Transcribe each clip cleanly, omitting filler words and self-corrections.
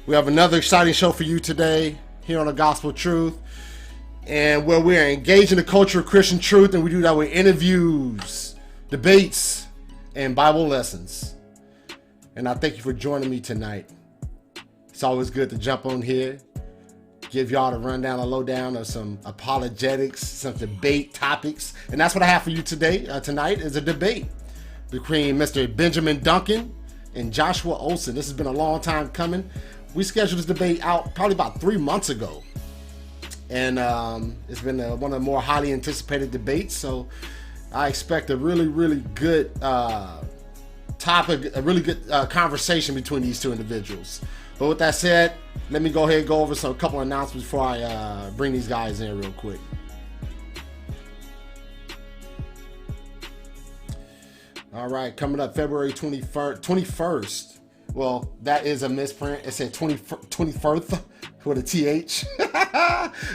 We have another exciting show for you today here on the Gospel Truth, and where we are engaging the culture of Christian truth, and we do that with interviews, debates, and Bible lessons. And I thank you for joining me tonight. It's always good to jump on here, give y'all the rundown, a lowdown of some apologetics, some debate topics, and that's what I have for you today. Tonight is a debate between Mr. Benjamin Duncan and Joshua Olson. This has been a long time coming. We scheduled this debate out probably about 3 months ago, and it's been one of the more highly anticipated debates. So I expect a really, really good topic, a really good conversation between these two individuals. But with that said, let me go ahead and go over a couple of announcements before I bring these guys in real quick. All right, coming up February 21st. Well, that is a misprint. It said 21st with a TH.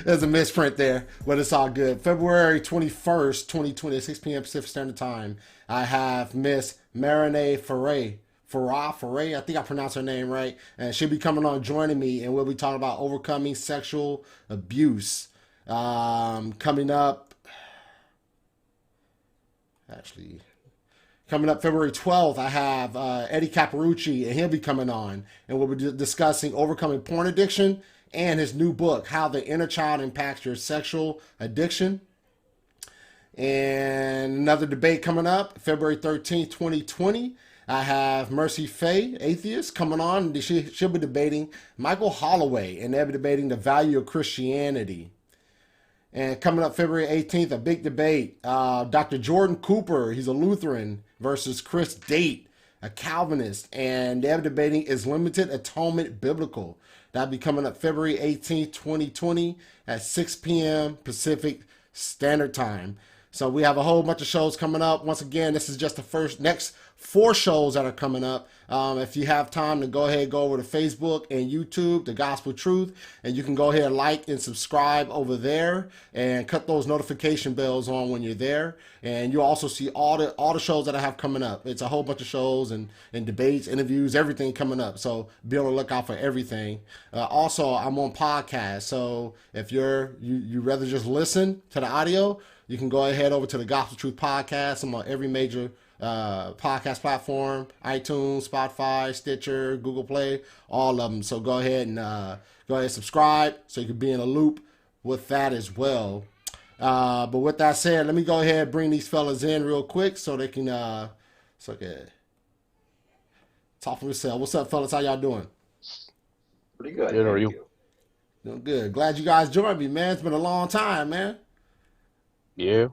There's a misprint there, but it's all good. February 21st, 2020, 6 p.m. Pacific Standard Time. I have Miss Marinee Farah, I think I pronounced her name right, and she'll be coming on joining me, and we'll be talking about overcoming sexual abuse. Coming up February 12th, I have Eddie Caparucci, and he'll be coming on, and we'll be discussing overcoming porn addiction and his new book, How the Inner Child Impacts Your Sexual Addiction. And another debate coming up February 13th, 2020. I have Mercy Faye, atheist, coming on. She'll be debating Michael Holloway, and they'll be debating the value of Christianity. And coming up February 18th, a big debate. Dr. Jordan Cooper, he's a Lutheran, versus Chris Date, a Calvinist. And they're debating, is limited atonement biblical? That'll be coming up February 18th, 2020 at 6 p.m. Pacific Standard Time. So we have a whole bunch of shows coming up. Once again, this is just the next 4 shows that are coming up. If you have time to go ahead, go over to Facebook and YouTube, The Gospel Truth, and you can go ahead and like and subscribe over there and cut those notification bells on when you're there. And you'll also see all the shows that I have coming up. It's a whole bunch of shows and debates, interviews, everything coming up. So be on the lookout for everything. Also, I'm on podcast. So if you rather just listen to the audio, you can go ahead over to the Gospel Truth Podcast. I'm on every major podcast platform: iTunes, Spotify, Stitcher, Google Play, all of them. So go ahead and subscribe so you can be in a loop with that as well. But with that said, let me go ahead and bring these fellas in real quick so they can talk for themselves. What's up, fellas? How y'all doing? Pretty good. Good, how are you? Doing good. Glad you guys joined me, man. It's been a long time, man. Yeah.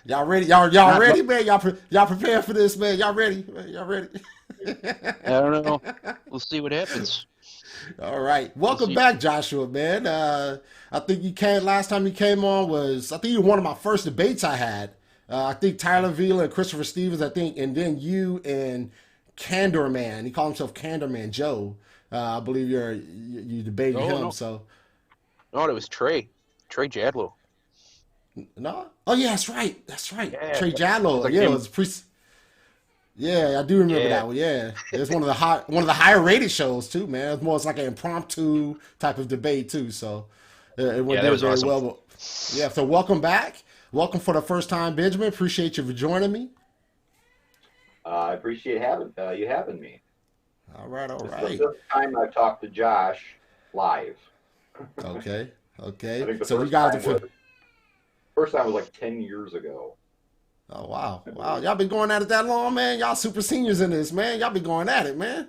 Y'all ready? Y'all ready, man? Y'all prepared for this, man? Y'all ready? Y'all ready? I don't know. We'll see what happens. All right. Welcome back, Joshua, man. I think last time you came on I think you were one of my first debates I had. I think Tyler Vila and Christopher Stevens, and then you and Candor Man. He called himself Candor Man Joe. I believe you debated him. No. So No, it was Trey Jadlow. no. Oh yeah, that's right. Yeah. Trey It Jadlow. was like Yeah, it him. was Yeah, I do remember that one. Yeah, it's one of the higher rated shows too, man. It's more like an impromptu type of debate too. So it went That was very awesome. well. But, yeah, so welcome back. Welcome for the first time, Benjamin. Appreciate you for joining me. I appreciate you having me. All right, all This is right. the fifth time I've talked to Josh live. Okay, I think the so you guys first time was like 10 years ago. Oh wow, I wow! believe. Y'all been going at it that long, man. Y'all super seniors in this, man. Y'all been going at it, man.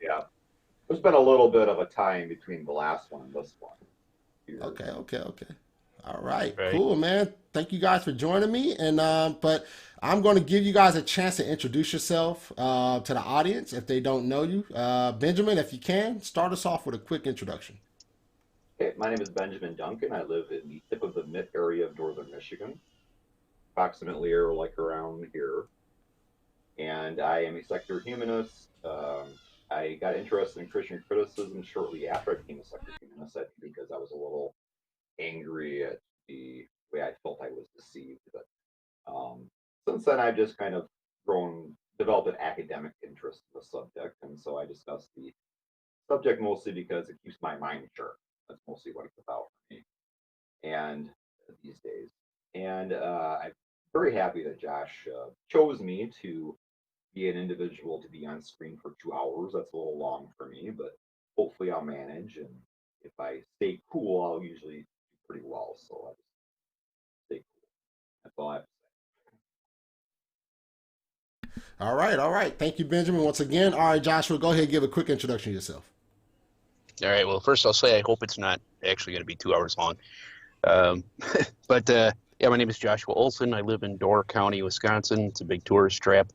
Yeah. There's been a little bit of a time between the last one and this one. Okay. All right, Right. cool, man. Thank you guys for joining me, and but I'm going to give you guys a chance to introduce yourself to the audience if they don't know you. Benjamin, if you can, start us off with a quick introduction. Okay, my name is Benjamin Duncan. I live in the tip of the mid area of northern Michigan, approximately or like around here. And I am a secular humanist. I got interested in Christian criticism shortly after I became a secular humanist, I think because I was a little angry at the way I felt I was deceived. But since then, I've just kind of developed an academic interest in the subject, and so I discuss the subject mostly because it keeps my mind sharp. That's mostly what it's about for me. And these days, and I'm very happy that Josh chose me to be an individual to be on screen for 2 hours. That's a little long for me, but hopefully I'll manage. And if I stay cool, I'll usually do pretty well. So I just stay cool. That's all I have to All right, all right. Thank you, Benjamin, once again. All right, Joshua, go ahead and give a quick introduction to yourself. All right. Well, first I'll say I hope it's not actually going to be 2 hours long. Um, but yeah, my name is Joshua Olson. I live in Door County, Wisconsin. It's a big tourist trap.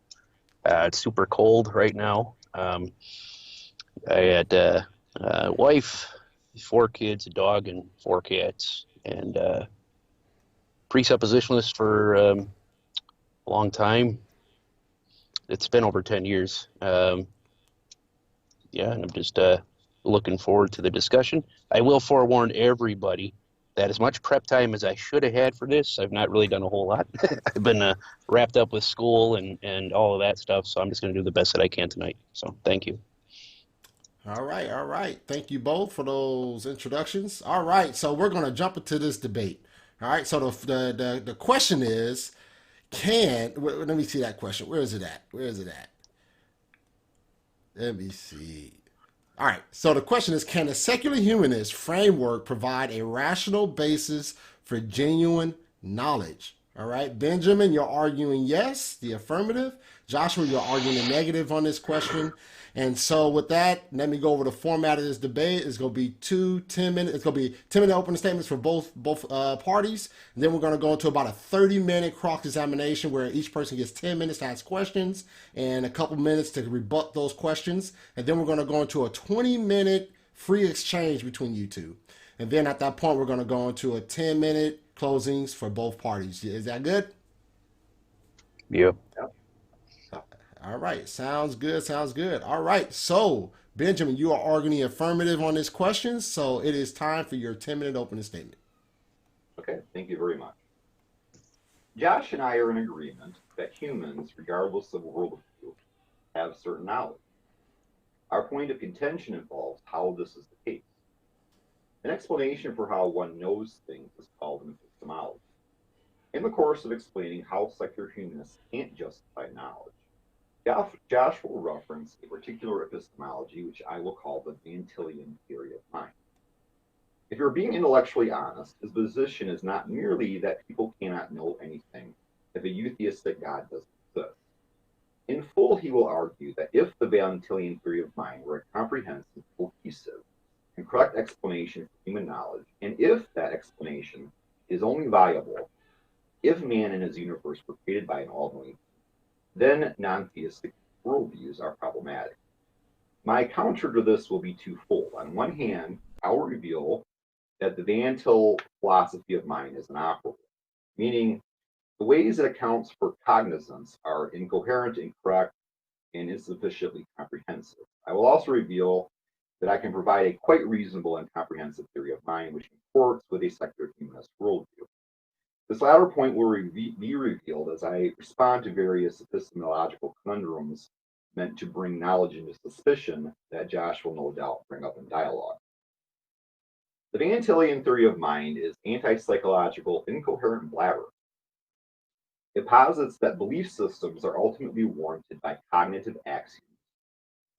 It's super cold right now. I had a wife, 4 kids, a dog, and 4 cats, and presuppositionalist for a long time. It's been over 10 years. Yeah, and I'm just looking forward to the discussion. I will forewarn everybody that as much prep time as I should have had for this, I've not really done a whole lot. I've been wrapped up with school and all of that stuff, so I'm just going to do the best that I can tonight. So thank you. All right, all right. Thank you both for those introductions. All right, so we're going to jump into this debate. All right, so the question is, let me see that question. Where is it at? Where is it at? Let me see. All right, so the question is, can a secular humanist framework provide a rational basis for genuine knowledge? All right, Benjamin, you're arguing yes, the affirmative. Joshua, you're arguing the negative on this question. And so with that, let me go over the format of this debate. It's going to be 10 minutes. It's going to be 10-minute opening statements for both parties. And then we're going to go into about a 30-minute cross-examination where each person gets 10 minutes to ask questions and a couple minutes to rebut those questions. And then we're going to go into a 20-minute free exchange between you two. And then at that point, we're going to go into a 10-minute closings for both parties. Is that good? Yeah. say. All right. Sounds good. Sounds good. All right. So, Benjamin, you are arguing the affirmative on this question. So it is time for your 10-minute opening statement. Okay, thank you very much. Josh and I are in agreement that humans, regardless of worldview, have certain knowledge. Our point of contention involves how this is the case. An explanation for how one knows things is called an epistemology. In the course of explaining how secular humanists can't justify knowledge, Josh will reference a particular epistemology which I will call the Dantillian theory of mind. If you're being intellectually honest, his position is not merely that people cannot know anything if a eutheistic God doesn't exist. In full, he will argue that if the Dantillian theory of mind were a comprehensive, cohesive, and correct explanation for human knowledge, and if that explanation is only viable if man and his universe were created by an all-knowing, then non-theistic worldviews are problematic. My counter to this will be twofold. On one hand, I'll reveal that the Van Til philosophy of mind is inoperable, meaning the ways it accounts for cognizance are incoherent, incorrect, and insufficiently comprehensive. I will also reveal that I can provide a quite reasonable and comprehensive theory of mind which comports with a secular humanist worldview. This latter point will be revealed as I respond to various epistemological conundrums meant to bring knowledge into suspicion that Josh will no doubt bring up in dialogue. The Van Tillian theory of mind is anti-psychological, incoherent blabber. It posits that belief systems are ultimately warranted by cognitive axioms,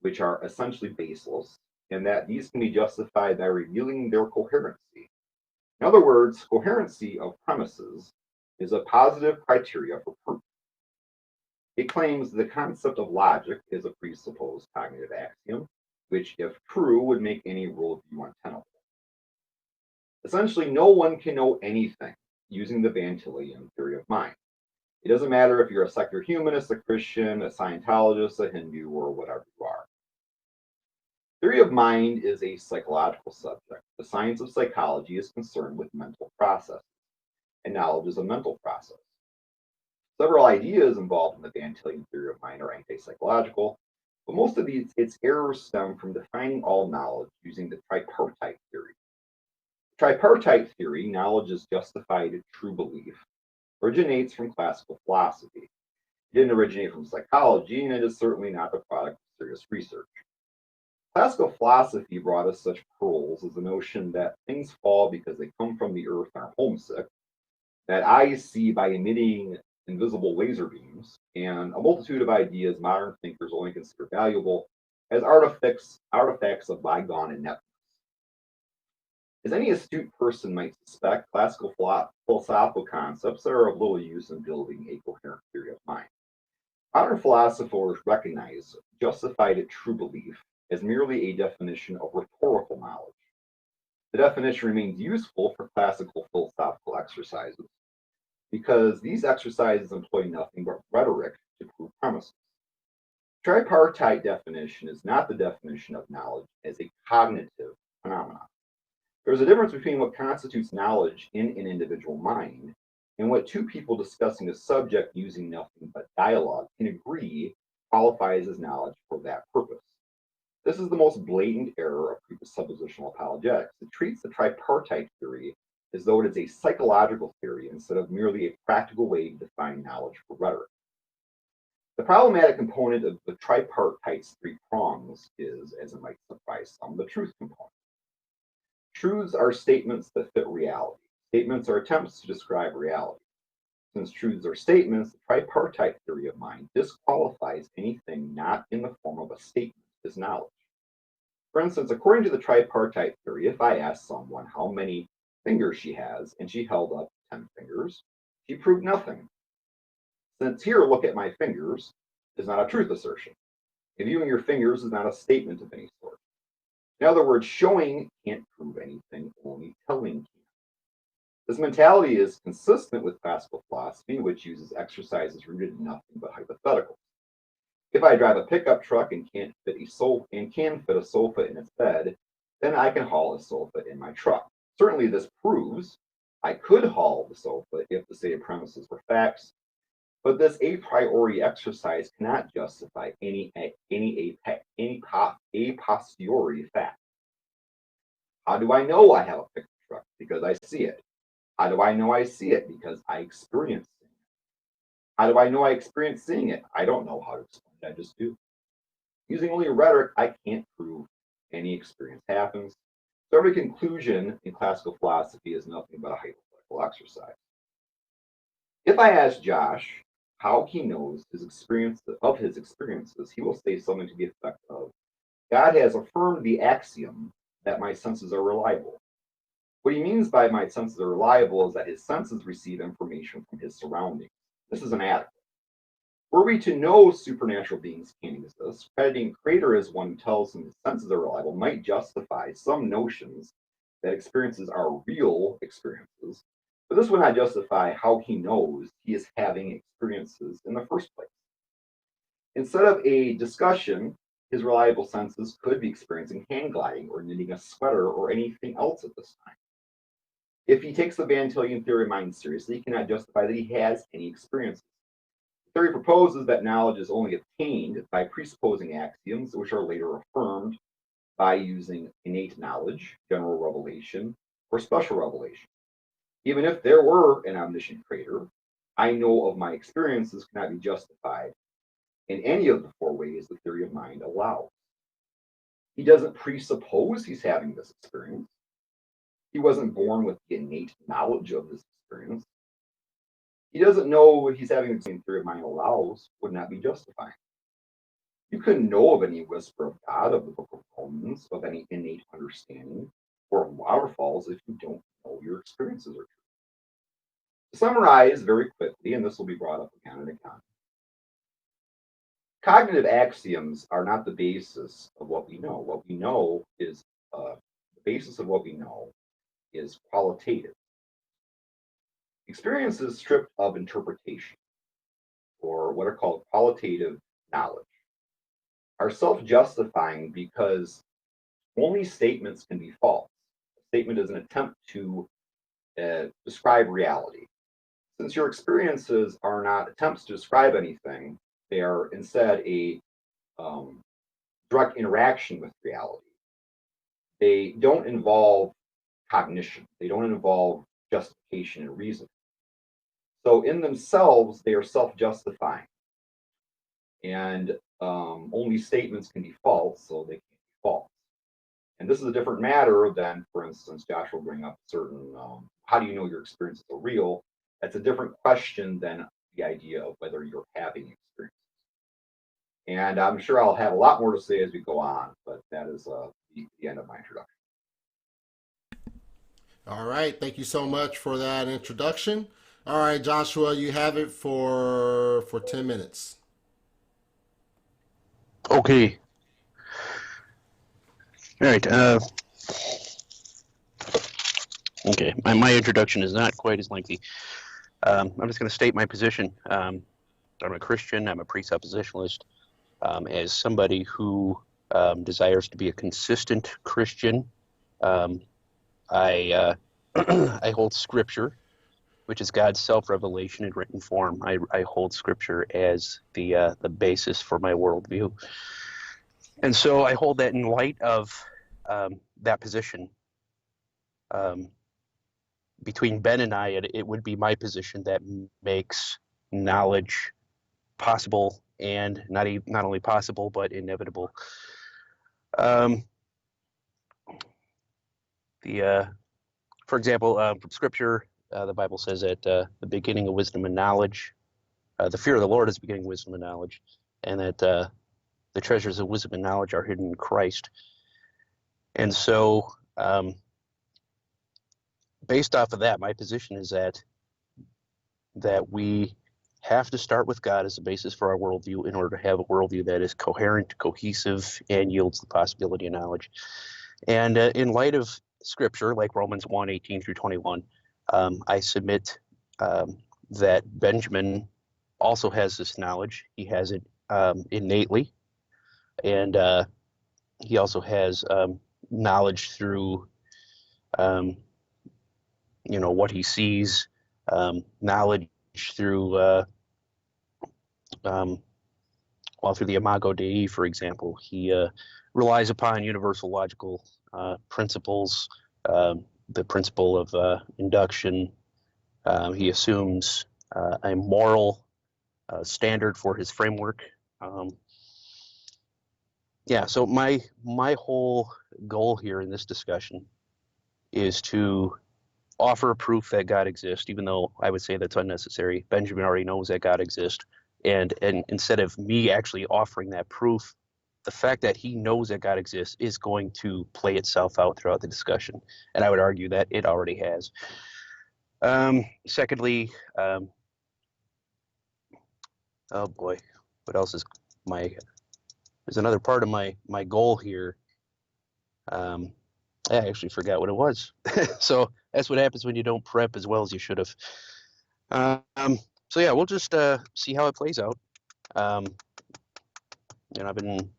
which are essentially baseless, and that these can be justified by revealing their coherency. In other words, coherency of premises is a positive criteria for proof. It claims the concept of logic is a presupposed cognitive axiom, which, if true, would make any worldview untenable. Essentially, no one can know anything using the Van Tillian theory of mind. It doesn't matter if you're a secular humanist, a Christian, a Scientologist, a Hindu, or whatever you are. Theory of mind is a psychological subject. The science of psychology is concerned with mental processes, and knowledge is a mental process. Several ideas involved in the Van Tillian theory of mind are anti-psychological, but most of its errors stem from defining all knowledge using the tripartite theory. Tripartite theory, knowledge is justified true belief, originates from classical philosophy. It didn't originate from psychology, and it is certainly not the product of serious research. Classical philosophy brought us such pearls as the notion that things fall because they come from the earth and are homesick, that eyes see by emitting invisible laser beams, and a multitude of ideas modern thinkers only consider valuable as artifacts of bygone ineptness. As any astute person might suspect, classical philosophical concepts are of little use in building a coherent theory of mind. Modern philosophers recognize justified true belief as merely a definition of rhetorical knowledge. The definition remains useful for classical philosophical exercises because these exercises employ nothing but rhetoric to prove premises. The tripartite definition is not the definition of knowledge as a cognitive phenomenon. There's a difference between what constitutes knowledge in an individual mind and what two people discussing a subject using nothing but dialogue can agree qualifies as knowledge for that purpose. This is the most blatant error of presuppositional apologetics. It treats the tripartite theory as though it is a psychological theory instead of merely a practical way to define knowledge for rhetoric. The problematic component of the tripartite's three prongs is, as it might surprise some, the truth component. Truths are statements that fit reality. Statements are attempts to describe reality. Since truths are statements, the tripartite theory of mind disqualifies anything not in the form of a statement as knowledge. For instance, according to the tripartite theory, if I asked someone how many fingers she has and she held up 10 fingers, she proved nothing. Since here, look at my fingers, is not a truth assertion. Viewing your fingers is not a statement of any sort. In other words, showing can't prove anything, only telling can. This mentality is consistent with classical philosophy, which uses exercises rooted in nothing but hypotheticals. If I drive a pickup truck and can fit a sofa in its bed, then I can haul a sofa in my truck. Certainly, this proves I could haul the sofa if the stated premises were facts, but this a priori exercise cannot justify any a posteriori fact. How do I know I have a pickup truck? Because I see it. How do I know I see it? Because I experience it. How do I know I experience seeing it? I don't know how to explain it, I just do. Using only rhetoric, I can't prove any experience happens. So every conclusion in classical philosophy is nothing but a hypothetical exercise. If I ask Josh how he knows his experiences, he will say something to the effect of, God has affirmed the axiom that my senses are reliable. What he means by my senses are reliable is that his senses receive information from his surroundings. This is inadequate. Were we to know supernatural beings can exist, crediting Creator as one who tells him his senses are reliable might justify some notions that experiences are real experiences, but this would not justify how he knows he is having experiences in the first place. Instead of a discussion, his reliable senses could be experiencing hang gliding or knitting a sweater or anything else at this time. If he takes the Van Tillian theory of mind seriously, he cannot justify that he has any experiences. The theory proposes that knowledge is only obtained by presupposing axioms which are later affirmed by using innate knowledge, general revelation, or special revelation. Even if there were an omniscient creator, I know of my experiences cannot be justified in any of the four ways the theory of mind allows. He doesn't presuppose he's having this experience. He wasn't born with the innate knowledge of this experience. He doesn't know what he's having the same theory of mind allows would not be justifying. You couldn't know of any whisper of God, of the Book of Romans, of any innate understanding, or of waterfalls if you don't know your experiences are true. To summarize very quickly, and this will be brought up again and again, cognitive axioms are not the basis of what we know. What we know is, the basis of what we know is qualitative. Experiences stripped of interpretation, or what are called qualitative knowledge, are self-justifying because only statements can be false. A statement is an attempt to describe reality. Since your experiences are not attempts to describe anything, they are instead a direct interaction with reality. They don't involve cognition. They don't involve justification and reason. So in themselves, they are self-justifying. And only statements can be false, so they can't be false. And this is a different matter than, for instance, Josh will bring up certain, how do you know your experiences are real? That's a different question than the idea of whether you're having experiences. And I'm sure I'll have a lot more to say as we go on, but that is the end of my introduction. All right. Thank you so much for that introduction. All right, Joshua, you have it for 10 minutes. Okay. All right. Okay. My introduction is not quite as lengthy. I'm just going to state my position. I'm a Christian. I'm a presuppositionalist. As somebody who desires to be a consistent Christian, I I hold Scripture, which is God's self-revelation in written form. I hold Scripture as the basis for my worldview, and so I hold that in light of that position. Between Ben and I, it would be my position that makes knowledge possible, and not only possible but inevitable. For example, from Scripture, the Bible says that the beginning of wisdom and knowledge, the fear of the Lord is the beginning of wisdom and knowledge, and that the treasures of wisdom and knowledge are hidden in Christ. And so, based off of that, my position is that we have to start with God as the basis for our worldview in order to have a worldview that is coherent, cohesive, and yields the possibility of knowledge. And in light of Scripture, like Romans 1:18-21, I submit that Benjamin also has this knowledge. He has it innately, and he also has knowledge through, what he sees, knowledge through, through the Imago Dei, for example. He relies upon universal logical principles, the principle of induction. He assumes a moral standard for his framework. So my whole goal here in this discussion is to offer proof that God exists, even though I would say that's unnecessary. Benjamin already knows that God exists. And instead of me actually offering that proof, the fact that he knows that God exists is going to play itself out throughout the discussion. And I would argue that it already has. Secondly, oh boy, what else is there's another part of my goal here. I actually forgot what it was. So that's what happens when you don't prep as well as you should have. So yeah, we'll just see how it plays out. I've been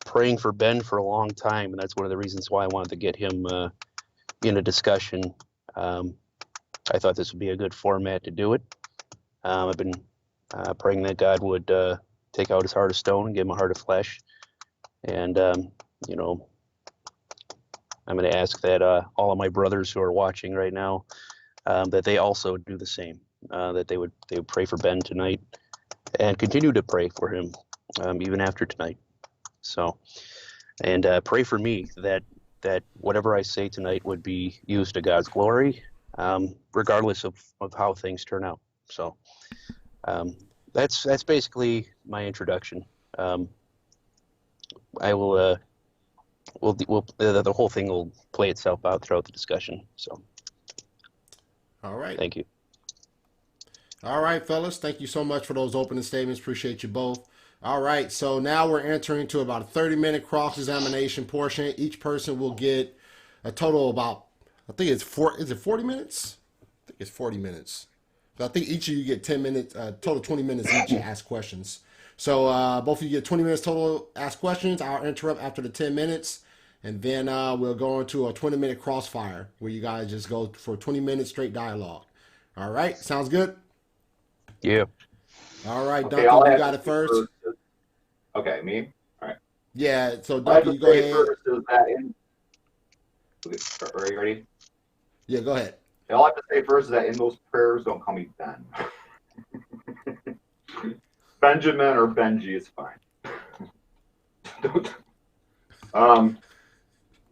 praying for Ben for a long time, and that's one of the reasons why I wanted to get him in a discussion. I thought this would be a good format to do it. I've been praying that God would take out his heart of stone and give him a heart of flesh. And, I'm going to ask that all of my brothers who are watching right now, that they also do the same, that they would pray for Ben tonight and continue to pray for him even after tonight. So, and pray for me that whatever I say tonight would be used to God's glory, regardless of how things turn out. So that's basically my introduction. I will the whole thing will play itself out throughout the discussion. So, all right. Thank you. All right, fellas. Thank you so much for those opening statements. Appreciate you both. All right, so now we're entering into about a 30-minute cross-examination portion. Each person will get a total of about, I think it's is it 40 minutes? I think it's 40 minutes. So I think each of you get 10 minutes, total 20 minutes each to ask questions. So both of you get 20 minutes total ask questions. I'll interrupt after the 10 minutes. And then we'll go into a 20-minute crossfire where you guys just go for 20 minutes straight dialogue. All right, sounds good? Yeah. All right, Okay, Duncan, you got it first. Okay, me? All right. Yeah, so Duncan, you go ahead. First is that are you ready? Yeah, go ahead. All I have to say first is that in those prayers, don't call me Ben. Benjamin or Benji is fine.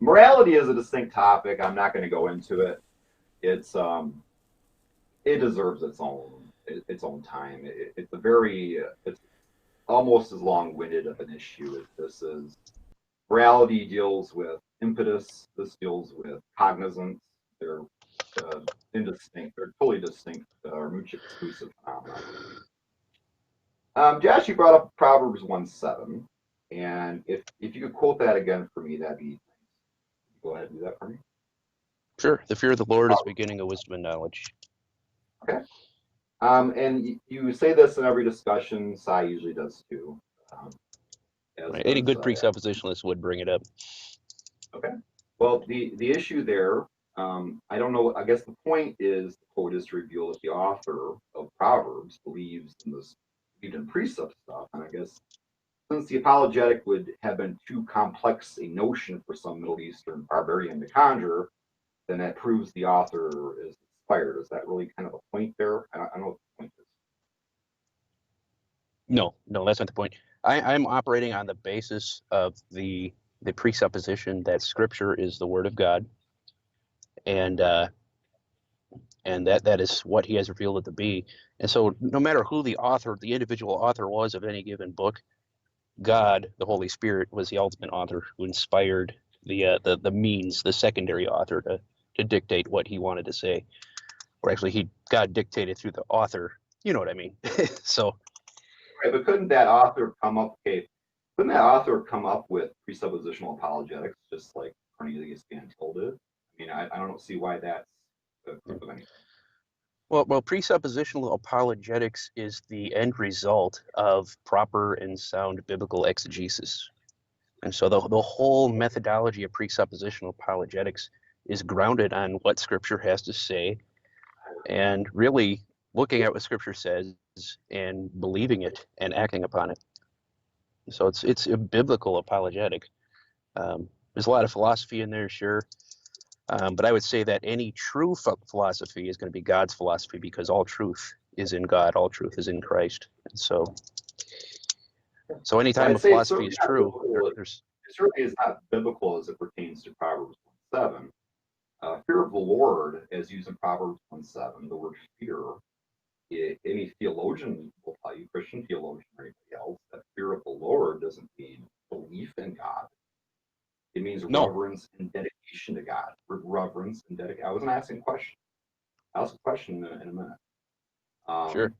Morality is a distinct topic. I'm not going to go into it. It's it deserves its own time. It's a very it's almost as long-winded of an issue as this is. Morality deals with impetus. This deals with cognizance. They're indistinct. They're totally distinct or mutually exclusive phenomena. Josh, you brought up Proverbs 1:7, and if you could quote that again for me, that'd be go ahead and do that for me. Sure. The fear of the Lord is the beginning of wisdom and knowledge. Okay. And you say this in every discussion. Sai usually does too. Right. Any good presuppositionalist would bring it up. Okay. Well, the issue there, I don't know. I guess the point is the quote is to reveal that the author of Proverbs believed in precept stuff, and I guess since the apologetic would have been too complex a notion for some Middle Eastern barbarian to conjure, then that proves the author is inspired. Is that really kind of a point there? I don't know what the point is. No, that's not the point. I'm operating on the basis of the presupposition that Scripture is the Word of God, and that is what He has revealed it to be. And so, no matter who the individual author was of any given book, God, the Holy Spirit, was the ultimate author who inspired the secondary author to dictate what he wanted to say. Or actually, God dictated through the author. You know what I mean? So. Right, but couldn't that author come up? Okay, couldn't that author come up with presuppositional apologetics just like Cornelius Van Til did? I mean, I don't see why that's a proof of anything. Well, presuppositional apologetics is the end result of proper and sound biblical exegesis. And so the whole methodology of presuppositional apologetics is grounded on what Scripture has to say and really looking at what Scripture says and believing it and acting upon it. So it's a biblical apologetic. There's a lot of philosophy in there, sure. But I would say that any true philosophy is going to be God's philosophy because all truth is in God, all truth is in Christ. And so anytime a philosophy is true, it certainly is not biblical as it pertains to Proverbs 1:7. Fear of the Lord, as used in Proverbs 1:7, the word fear, any theologian will tell you, Christian theologian or anybody else, that fear of the Lord doesn't mean belief in God. It means reverence and dedication to God. Reverence and dedication. I wasn't asking a question. I'll ask a question in a minute. Sure.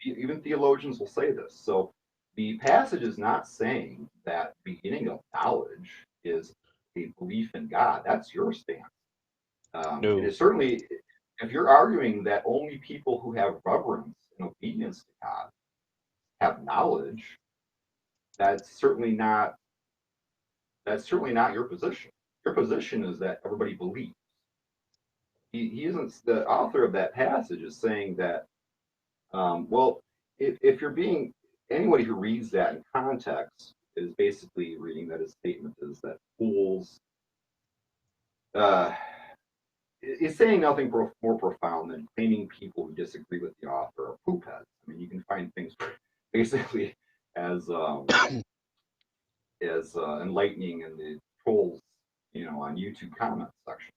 Even theologians will say this. So the passage is not saying that beginning of knowledge is a belief in God. That's your stance. No. It is certainly, if you're arguing that only people who have reverence and obedience to God have knowledge, that's certainly not your position. Your position is that everybody believes. He isn't, the author of that passage is saying that, well, if you're being, anybody who reads that in context is basically reading that his statement is that fools, is saying nothing more profound than claiming people who disagree with the author are poopheads. I mean, you can find things basically as enlightening in the trolls, on YouTube comment section.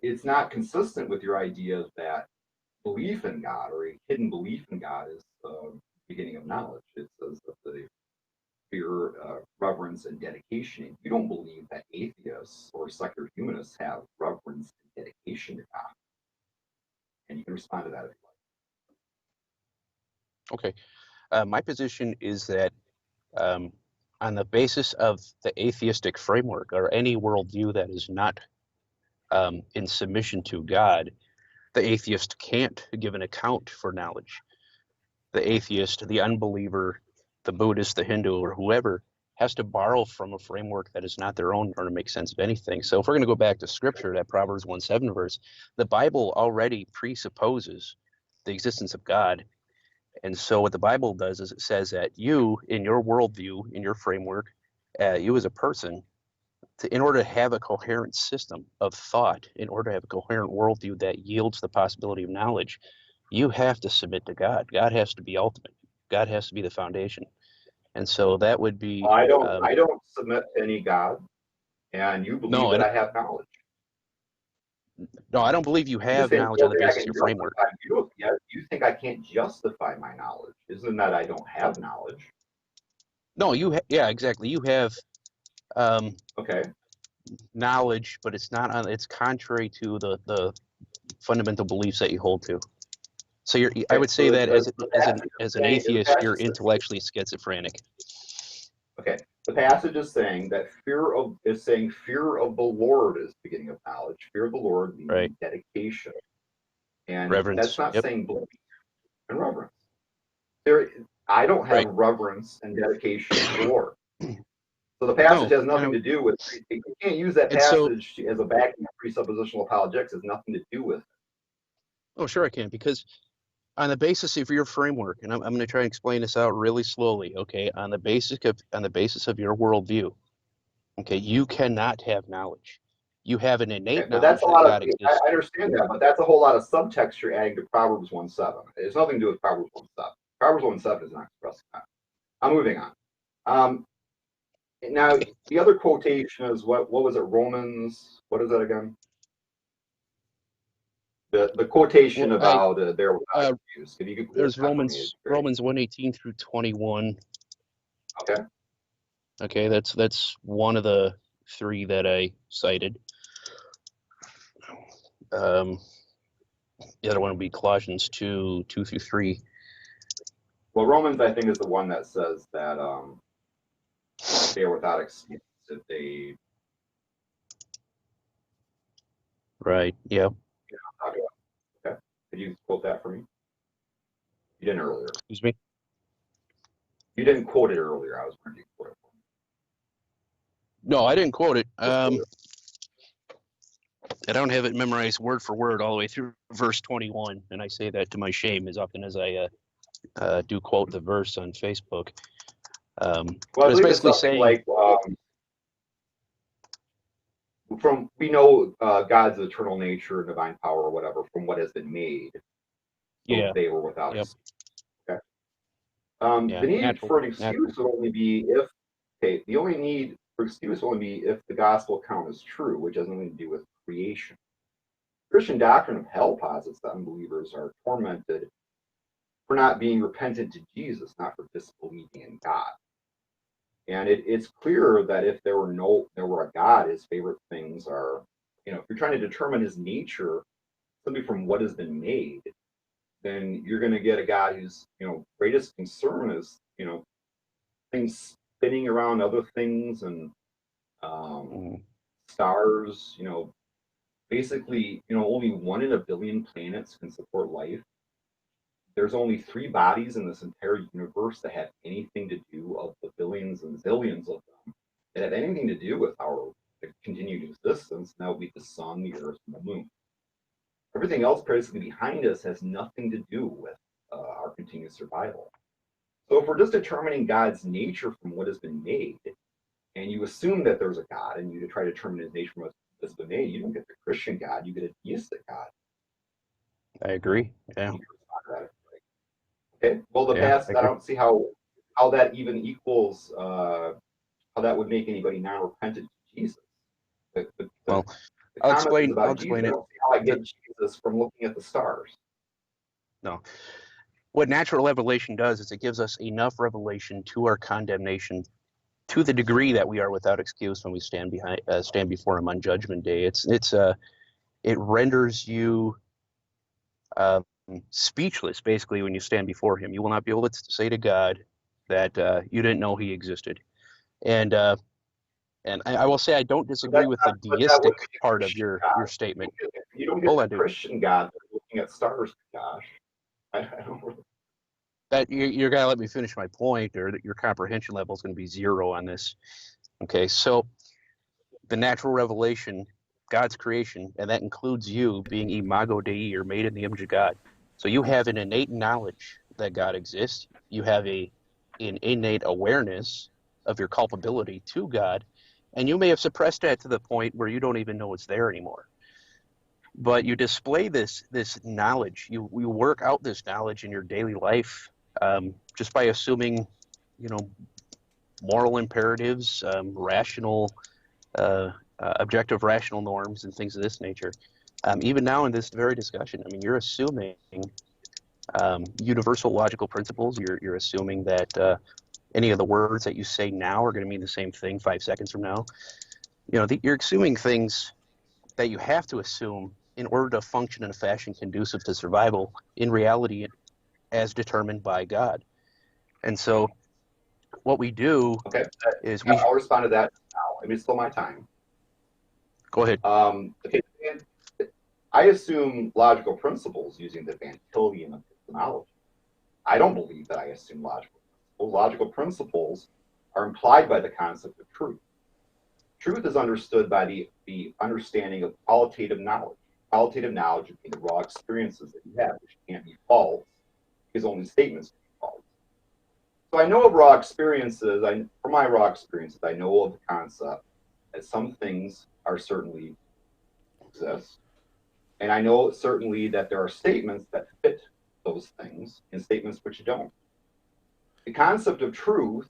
It's not consistent with your idea that belief in God or a hidden belief in God is the beginning of knowledge. It says that the fear, reverence, and dedication. You don't believe that atheists or secular humanists have reverence and dedication to God. And you can respond to that if you like. Okay. My position is that on the basis of the atheistic framework or any worldview that is not in submission to God, the atheist can't give an account for knowledge. The atheist, the unbeliever, the Buddhist, the Hindu, or whoever has to borrow from a framework that is not their own in order to make sense of anything. So if we're going to go back to Scripture, that Proverbs 1:7 verse, the Bible already presupposes the existence of God. And so what the Bible does is it says that you, in your worldview, in your framework, you as a person, in order to have a coherent system of thought, in order to have a coherent worldview that yields the possibility of knowledge, you have to submit to God. God has to be ultimate. God has to be the foundation. And so that would be I don't submit to any God, and you believe no, that I have knowledge. no, I don't believe you You just have didn't knowledge go on the back basis of and your framework. justify. You think I can't justify my knowledge? Isn't that I don't have knowledge? No, yeah, exactly. You have um, Okay. knowledge, but it's not on. It's contrary to the fundamental beliefs that you hold to. So I Okay. would say So that as an the atheist, you're passage is intellectually schizophrenic. okay. The passage is saying that fear of the Lord is the beginning of knowledge. Fear of the Lord Right. meaning dedication, and that's Reverence. not Yep. saying belief and reverence. There, I don't have Right. reverence and dedication to the Lord. So the passage No. has nothing to do with. You can't use that And so, passage as a backing of presuppositional apologetics. It has nothing to do with it. oh, sure I can, because on the basis of your framework, and I'm going to try and explain this out really slowly, okay? On the basis of your worldview, okay, you cannot have knowledge. You have an Okay, innate but that's knowledge a that lot of. God exists. I understand that, but that's a whole lot of subtext you're adding to Proverbs 1:7. It's nothing to do with Proverbs 1:7. Proverbs 1:7 is not expressing that. I'm moving on. Um, Now the other quotation is what was it? Romans. What is that again? The quotation Well, about there without uh, excuse. If you could quote there's that for me, it'd be great. Romans 1:18 through 21. Okay. Okay, that's one of the three that I cited. Um, the other one would be Colossians 2 through 3. Well, Romans, I think, is the one that says that they are without excuse if they. Right. Yeah. Okay. Could you quote that for me? You didn't earlier. Excuse me. You didn't quote it earlier. I was wondering if you quote it for me. No, I didn't quote it. Just quote it. I don't have it memorized word for word all the way through verse 21, and I say that to my shame as often as I do quote the verse on Facebook. Well, But I it's believe it's basically something saying, like we know God's eternal nature and divine power or whatever from what has been made. So yeah, they were without yep, excuse. Okay. yeah, The need for an natural. excuse would only be if, okay, the only need for excuse would only be if the gospel account is true, which has nothing to do with creation. Christian doctrine of hell posits that unbelievers are tormented for not being repentant to Jesus, not for disbelieving in God. And it's clear that if there were a God, his favorite things are, if you're trying to determine his nature simply from what has been made, then you're going to get a God whose, greatest concern is, things spinning around other things and Mm, stars, basically, only 1 in a billion planets can support life. There's only 3 bodies in this entire universe that have anything to do of the billions and zillions of them that have anything to do with our continued existence. And that would be the sun, the earth, and the moon. Everything else basically behind us has nothing to do with our continued survival. So if we're just determining God's nature from what has been made, and you assume that there's a God, and you try to determine his nature from what has been made, you don't get the Christian God, you get a deistic God. I agree. Yeah, Okay. Well, the yeah, past, I I agree. don't see how that even equals how that would make anybody non-repentant to Jesus. The Well, comment is I'll about Jesus. explain I it. don't see how I The, get Jesus from looking at the stars. no, what natural revelation does is it gives us enough revelation to our condemnation to the degree that we are without excuse when we stand before him on Judgment Day. It renders you uh, speechless, basically, when you stand before him. You will not be able to say to God that you didn't know he existed. And I will say I don't disagree with the But that deistic wouldn't be a part of Christian your God. statement. You don't get Hold the on, dude. Christian God looking at stars, Josh. I don't really. That you're gonna let me finish my point, or that your comprehension level is going to be zero on this. Okay, so the natural revelation, God's creation, and that includes you being imago Dei, or made in the image of God. So you have an innate knowledge that God exists. You have an innate awareness of your culpability to God, and you may have suppressed that to the point where you don't even know it's there anymore. But you display this knowledge. You work out this knowledge in your daily life, just by assuming, you know, moral imperatives, rational, objective rational norms, and things of this nature. Even now in this very discussion, I mean, you're assuming universal logical principles. You're assuming that any of the words that you say now are going to mean the same thing 5 seconds from now. You're assuming things that you have to assume in order to function in a fashion conducive to survival in reality as determined by God. And so what we do Okay, is I'll respond to that now. I mean, it's still my time. Go ahead. Okay, I assume logical principles using the Van Tillian epistemology. I don't believe that I assume logical principles. Logical principles are implied by the concept of truth. Truth is understood by the understanding of qualitative knowledge. Qualitative knowledge would be the raw experiences that you have, which can't be false, because only statements can be false. So I know of raw experiences. From my raw experiences, I know of the concept that some things are certainly exist, and I know certainly that there are statements that fit those things and statements which don't. The concept of truth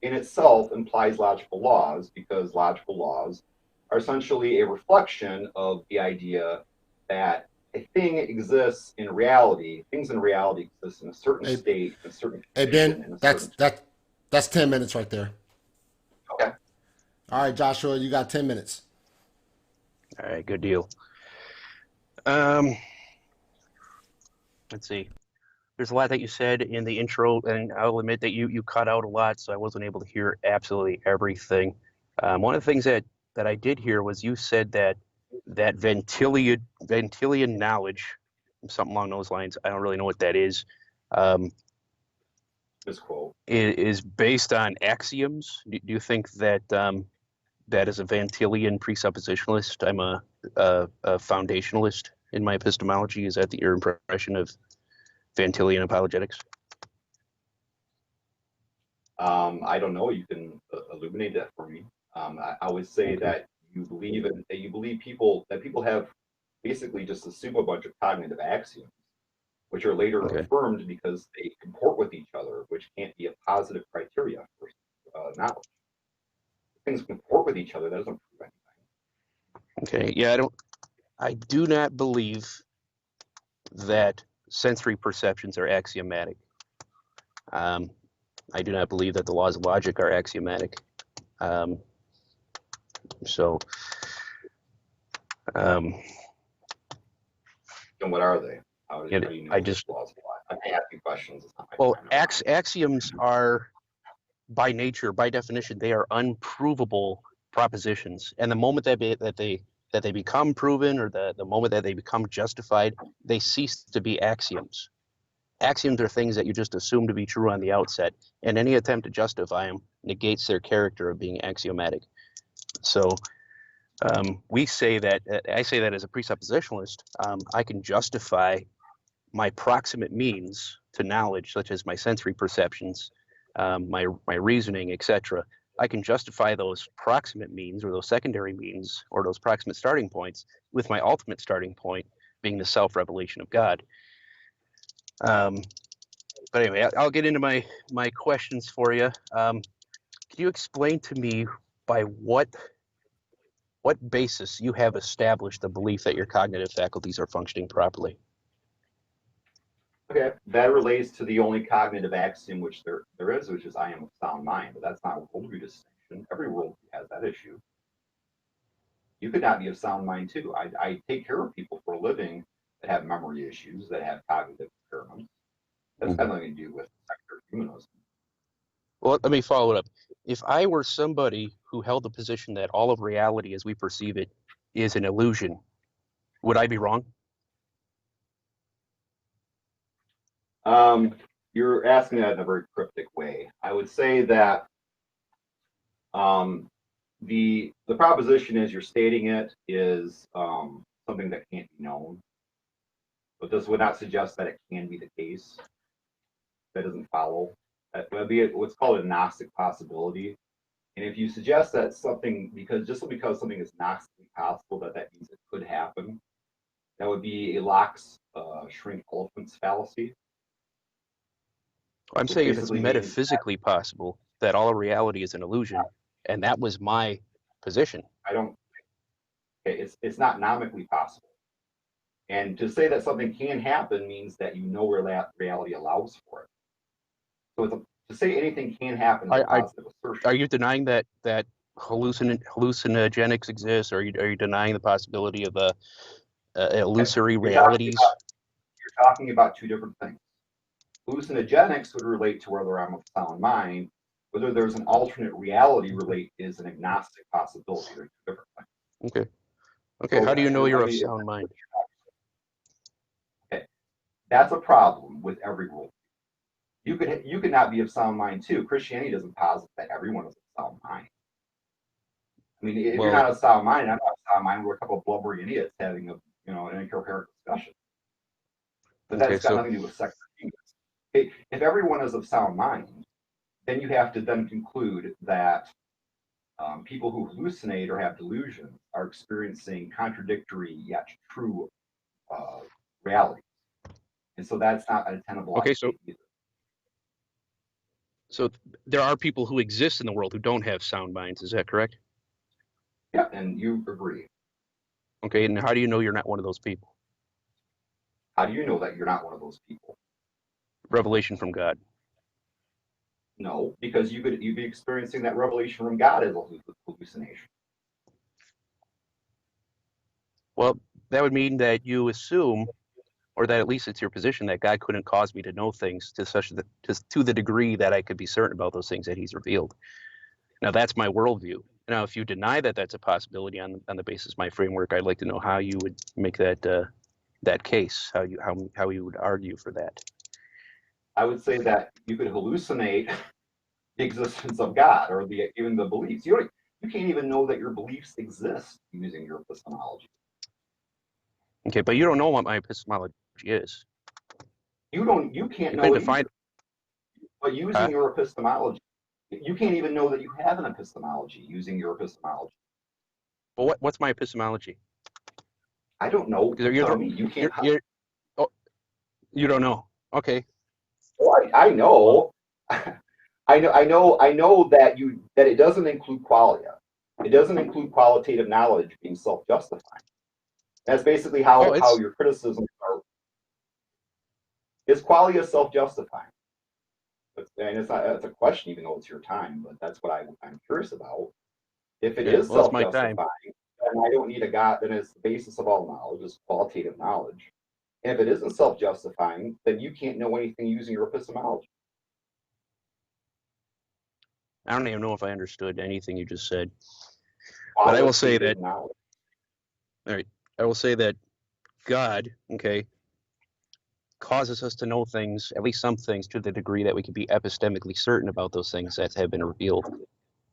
in itself implies logical laws, because logical laws are essentially a reflection of the idea that a thing exists in reality. Things in reality exist in a certain state, in a certain condition. Ben, that's 10 minutes right there. Okay. All right, Joshua, you got 10 minutes. All right, good deal. Let's see. There's a lot that you said in the intro, and I'll admit that you cut out a lot, so I wasn't able to hear absolutely everything. One of the things that I did hear was you said that Van Tillian knowledge, something along those lines. I don't really know what that is. Misquote. Is based on axioms. Do you think that that is a Van Tillian presuppositionalist? I'm a foundationalist in my epistemology. Is that your impression of Van Tillian apologetics? I don't know. You can illuminate that for me. I would say that you believe people have basically just assume a bunch of cognitive axioms, which are later affirmed because they comport with each other, which can't be a positive criteria for knowledge. Things comport with each other, that doesn't prove anything. Okay. Yeah, I do not believe that sensory perceptions are axiomatic. I do not believe that the laws of logic are axiomatic. So, and what are they? How do you know laws of logic? I can't ask you questions. It's not my time. Axioms are, by nature, by definition, they are unprovable propositions, and the moment that they become proven, or the moment that they become justified, they cease to be axioms. Axioms are things that you just assume to be true on the outset, and any attempt to justify them negates their character of being axiomatic. So I say that as a presuppositionalist, I can justify my proximate means to knowledge, such as my sensory perceptions, my reasoning, etc. I can justify those proximate means, or those secondary means, or those proximate starting points, with my ultimate starting point being the self-revelation of God. But anyway, I'll get into my questions for you. Can you explain to me by what basis you have established the belief that your cognitive faculties are functioning properly? Okay, that relates to the only cognitive axiom which there is, which is I am of sound mind. But that's not a worldview distinction. Every worldview has that issue. You could not be of sound mind too. I take care of people for a living that have memory issues, that have cognitive impairments. That's got nothing to do with secular humanism. Well, let me follow it up. If I were somebody who held the position that all of reality as we perceive it is an illusion, would I be wrong? You're asking that in a very cryptic way. I would say that the proposition as you're stating it is something that can't be known, but this would not suggest that it can be the case. That doesn't follow. That would be what's called a Gnostic possibility. And if you suggest that something, because something is Gnostically possible, that means it could happen, that would be a Locke's shrink elephants fallacy. I'm saying if it's metaphysically possible, that all reality is an illusion, and that was my position. I don't. Okay, it's not nomically possible. And to say that something can happen means that you know where that reality allows for it. So to say anything can happen is a positive assertion. Are you denying that hallucinogenics exist? Or are you denying the possibility of illusory realities? You're talking about two different things. Hallucinogenics would relate to whether I'm of sound mind. Whether there's an alternate reality is an agnostic possibility. They're two different things. Okay. Okay. So, how do you know you're of sound mind? Okay. That's a problem with every worldview. You could not be of sound mind too. Christianity doesn't posit that everyone is of sound mind. I mean, if you're not of sound mind, I'm not of sound mind. We're a couple of blubbering idiots having an incoherent discussion. But that's got nothing to do with secular humans. If everyone is of sound mind, then you have to then conclude that people who hallucinate or have delusions are experiencing contradictory yet true realities. And so that's not a tenable either. So there are people who exist in the world who don't have sound minds. Is that correct? Yeah, and you agree. Okay, and how do you know you're not one of those people? How do you know that you're not one of those people? Revelation from God. No, because you'd be experiencing that revelation from God as a hallucination. Well, that would mean that you assume, or that at least it's your position, that God couldn't cause me to know things to the degree that I could be certain about those things that He's revealed. Now, that's my worldview. Now, if you deny that that's a possibility on the basis of my framework, I'd like to know how you would make that case, how you would argue for that. I would say that you could hallucinate the existence of God or even the beliefs. You can't even know that your beliefs exist using your epistemology. Okay, but you don't know what my epistemology is. You can't know it either. But using your epistemology, you can't even know that you have an epistemology using your epistemology. Well, what's my epistemology? I don't know. Tell me. You can't. You don't know. Okay. Well, I know. I know that it doesn't include qualia. It doesn't include qualitative knowledge being self-justifying. That's basically how your criticisms are. Is qualia self-justifying? And it's a question, even though it's your time, but that's what I'm curious about. If it is self-justifying, then I don't need a God. Then it's the basis of all knowledge is qualitative knowledge. And if it isn't self-justifying, then you can't know anything using your epistemology. I don't even know if I understood anything you just said. But I will say that. All right. I will say that God, causes us to know things, at least some things, to the degree that we can be epistemically certain about those things that have been revealed.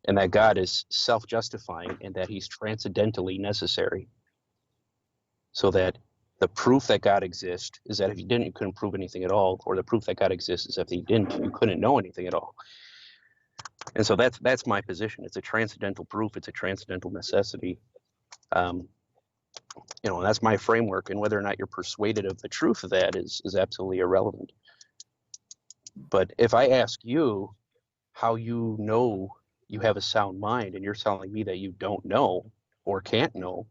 And that God is self-justifying and that He's transcendentally necessary. So that the proof that God exists is that if He didn't, you couldn't prove anything at all. Or the proof that God exists is if He didn't, you couldn't know anything at all. And so that's my position. It's a transcendental proof. It's a transcendental necessity. And that's my framework. And whether or not you're persuaded of the truth of that is absolutely irrelevant. But if I ask you how you know you have a sound mind and you're telling me that you don't know or can't know,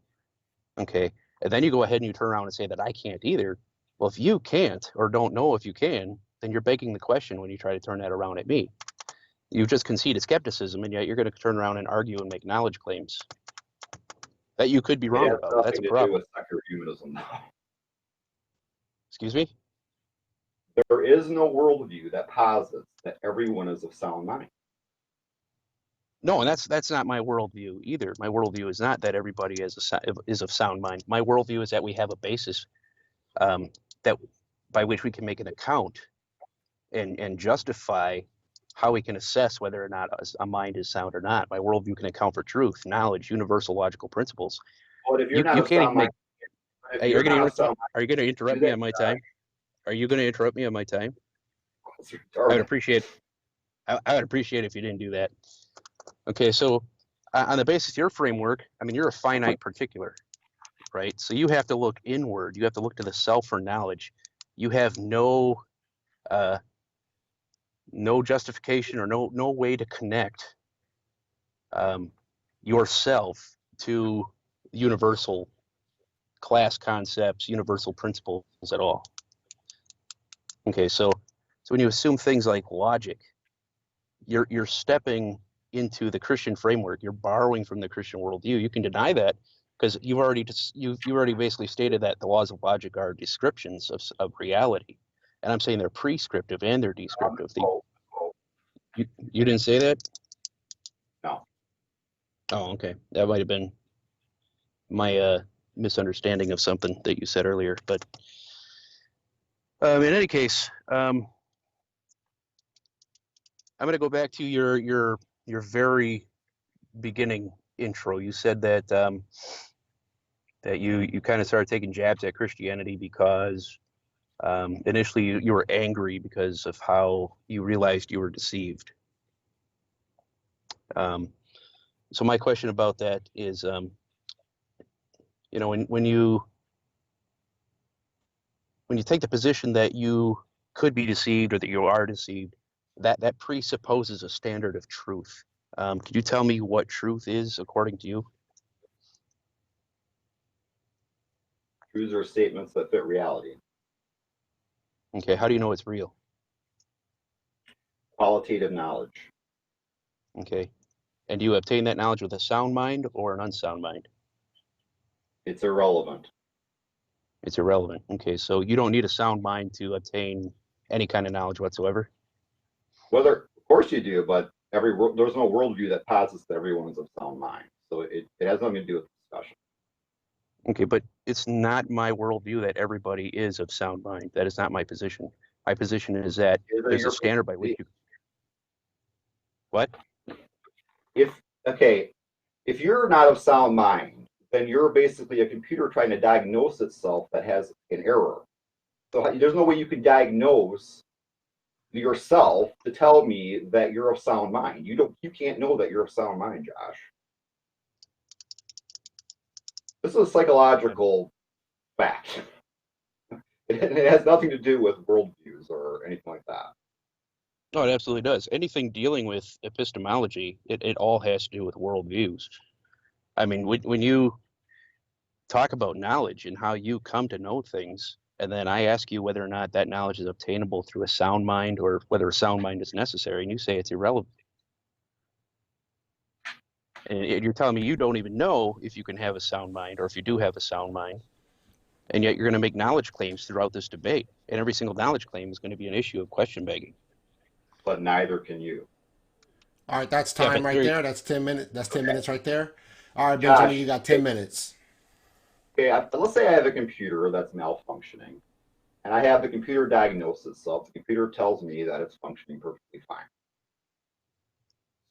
and then you go ahead and you turn around and say that I can't either. Well, if you can't or don't know if you can, then you're begging the question when you try to turn that around at me. You just conceded skepticism, and yet you're going to turn around and argue and make knowledge claims that you could be wrong about. That's a problem. With secular humanism, though. Excuse me? There is no worldview that posits that everyone is of sound mind. No, and that's not my worldview either. My worldview is not that everybody is of sound mind. My worldview is that we have a basis that by which we can make an account and justify how we can assess whether or not a mind is sound or not. My worldview can account for truth, knowledge, universal logical principles. But if you're not of sound mind, are you going to interrupt me on my time? Are you going to interrupt me on my time? I would appreciate if you didn't do that. Okay, so on the basis of your framework, I mean, you're a finite particular, right? So you have to look inward. You have to look to the self for knowledge. You have no no justification or no way to connect yourself to universal class concepts, universal principles at all. Okay, so when you assume things like logic, you're stepping into the Christian framework. You're borrowing from the Christian worldview. You can deny that because you've already basically stated that the laws of logic are descriptions of reality, and I'm saying they're prescriptive and they're descriptive. You didn't say that? No. Oh, okay. That might have been my misunderstanding of something that you said earlier. But in any case, I'm going to go back to your very beginning intro. You said that that you kind of started taking jabs at Christianity because initially you were angry because of how you realized you were deceived. So my question about that is, when you take the position that you could be deceived or that you are deceived, that presupposes a standard of truth. Could you tell me what truth is according to you? Truths are statements that fit reality. Okay, how do you know it's real? Qualitative knowledge. Okay, and do you obtain that knowledge with a sound mind or an unsound mind? It's irrelevant. It's irrelevant. Okay, so you don't need a sound mind to obtain any kind of knowledge whatsoever? Of course you do, but there's no worldview that posits that everyone is of sound mind. So it has nothing to do with the discussion. Okay, but it's not my worldview that everybody is of sound mind. That is not my position. My position is that there's a standard by which you... What? If you're not of sound mind, then you're basically a computer trying to diagnose itself that has an error. So there's no way you can diagnose yourself to tell me that you're of sound mind. You can't know that you're of sound mind, Josh. This is a psychological fact. It has nothing to do with worldviews or anything like that. No, it absolutely does. Anything dealing with epistemology, it all has to do with worldviews. I mean, when you talk about knowledge and how you come to know things, and then I ask you whether or not that knowledge is obtainable through a sound mind or whether a sound mind is necessary, and you say it's irrelevant. And you're telling me you don't even know if you can have a sound mind or if you do have a sound mind, and yet you're going to make knowledge claims throughout this debate, and every single knowledge claim is going to be an issue of question begging. But neither can you. All right, that's time right there. That's 10 minutes. That's 10 minutes right there. All right, Benjamin, Josh, you got 10 minutes. Okay, let's say I have a computer that's malfunctioning, and I have the computer diagnose itself. The computer tells me that it's functioning perfectly fine.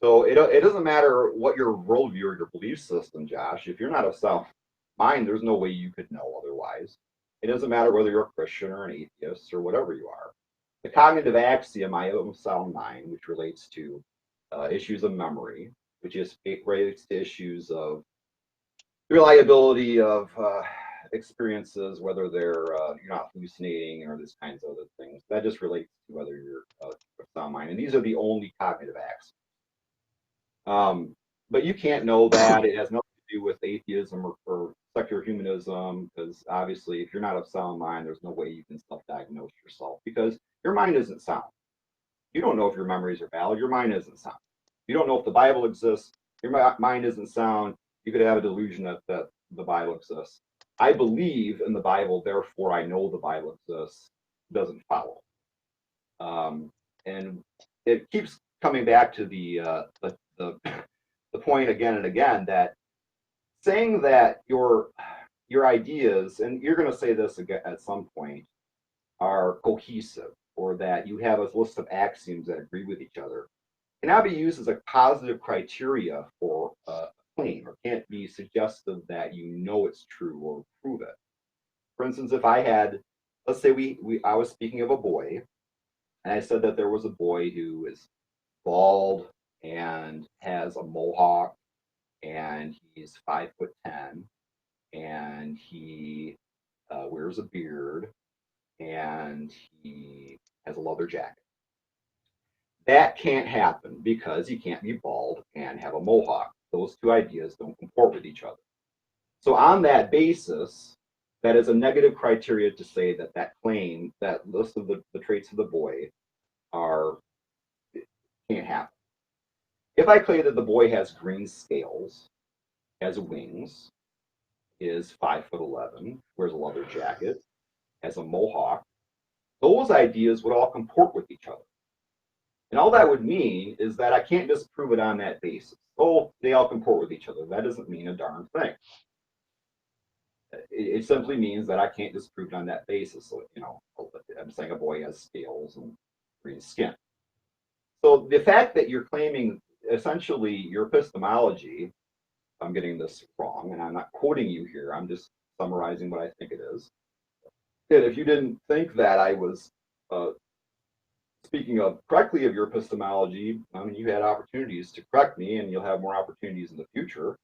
So it doesn't matter what your worldview or your belief system, Josh. If you're not of sound mind, there's no way you could know otherwise. It doesn't matter whether you're a Christian or an atheist or whatever you are. The cognitive axiom, I have a sound mind, which relates to issues of memory, which relates to issues of reliability of experiences, whether you're not hallucinating or these kinds of other things. That just relates to whether you're of sound mind. And these are the only cognitive axioms. But you can't know that. It has nothing to do with atheism or secular humanism, because obviously if you're not of sound mind, there's no way you can self-diagnose yourself because your mind isn't sound. You don't know if your memories are valid. Your mind isn't sound. You don't know if the Bible exists. Your mind isn't sound. You could have a delusion that the Bible exists. I believe in the Bible, therefore I know the Bible exists. Doesn't follow. And it keeps coming back to the point again and again that saying that your ideas, and you're going to say this again at some point, are cohesive, or that you have a list of axioms that agree with each other, cannot be used as a positive criteria for a claim, or can't be suggestive that you know it's true or prove it. For instance, if I had, let's say I was speaking of a boy, and I said that there was a boy who is bald and has a mohawk, and he's 5'10", and he wears a beard, and he has a leather jacket. That can't happen because you can't be bald and have a mohawk. Those two ideas don't comport with each other. So on that basis, that is a negative criteria to say that that claim, that list of the traits of the boy are can't happen. If I claim that the boy has green scales, has wings, is 5'11", wears a leather jacket, has a mohawk, those ideas would all comport with each other. And all that would mean is that I can't disprove it on that basis. Oh, they all comport with each other. That doesn't mean a darn thing. It simply means that I can't disprove it on that basis. So, I'm saying a boy has scales and green skin. So the fact that you're claiming essentially your epistemology, I'm getting this wrong, and I'm not quoting you here, I'm just summarizing what I think it is. And if you didn't think that I was speaking of correctly of your epistemology, I mean, you had opportunities to correct me, and you'll have more opportunities in the future.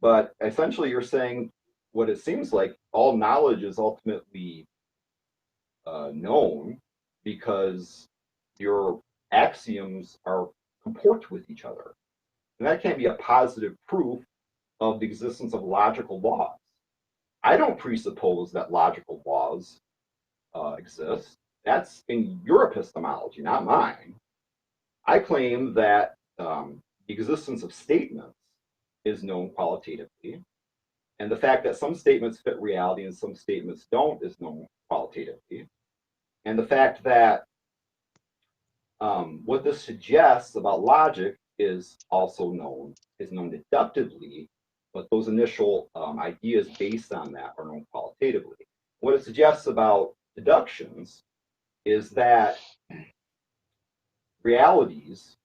But essentially, you're saying what it seems like all knowledge is ultimately known because your axioms are comport with each other. And that can't be a positive proof of the existence of logical laws. I don't presuppose that logical laws exist. That's in your epistemology, not mine. I claim that the existence of statements is known qualitatively, and the fact that some statements fit reality and some statements don't is known qualitatively. And the fact that what this suggests about logic is also known, is known deductively, but those initial ideas based on that are known qualitatively. What it suggests about deductions is that realities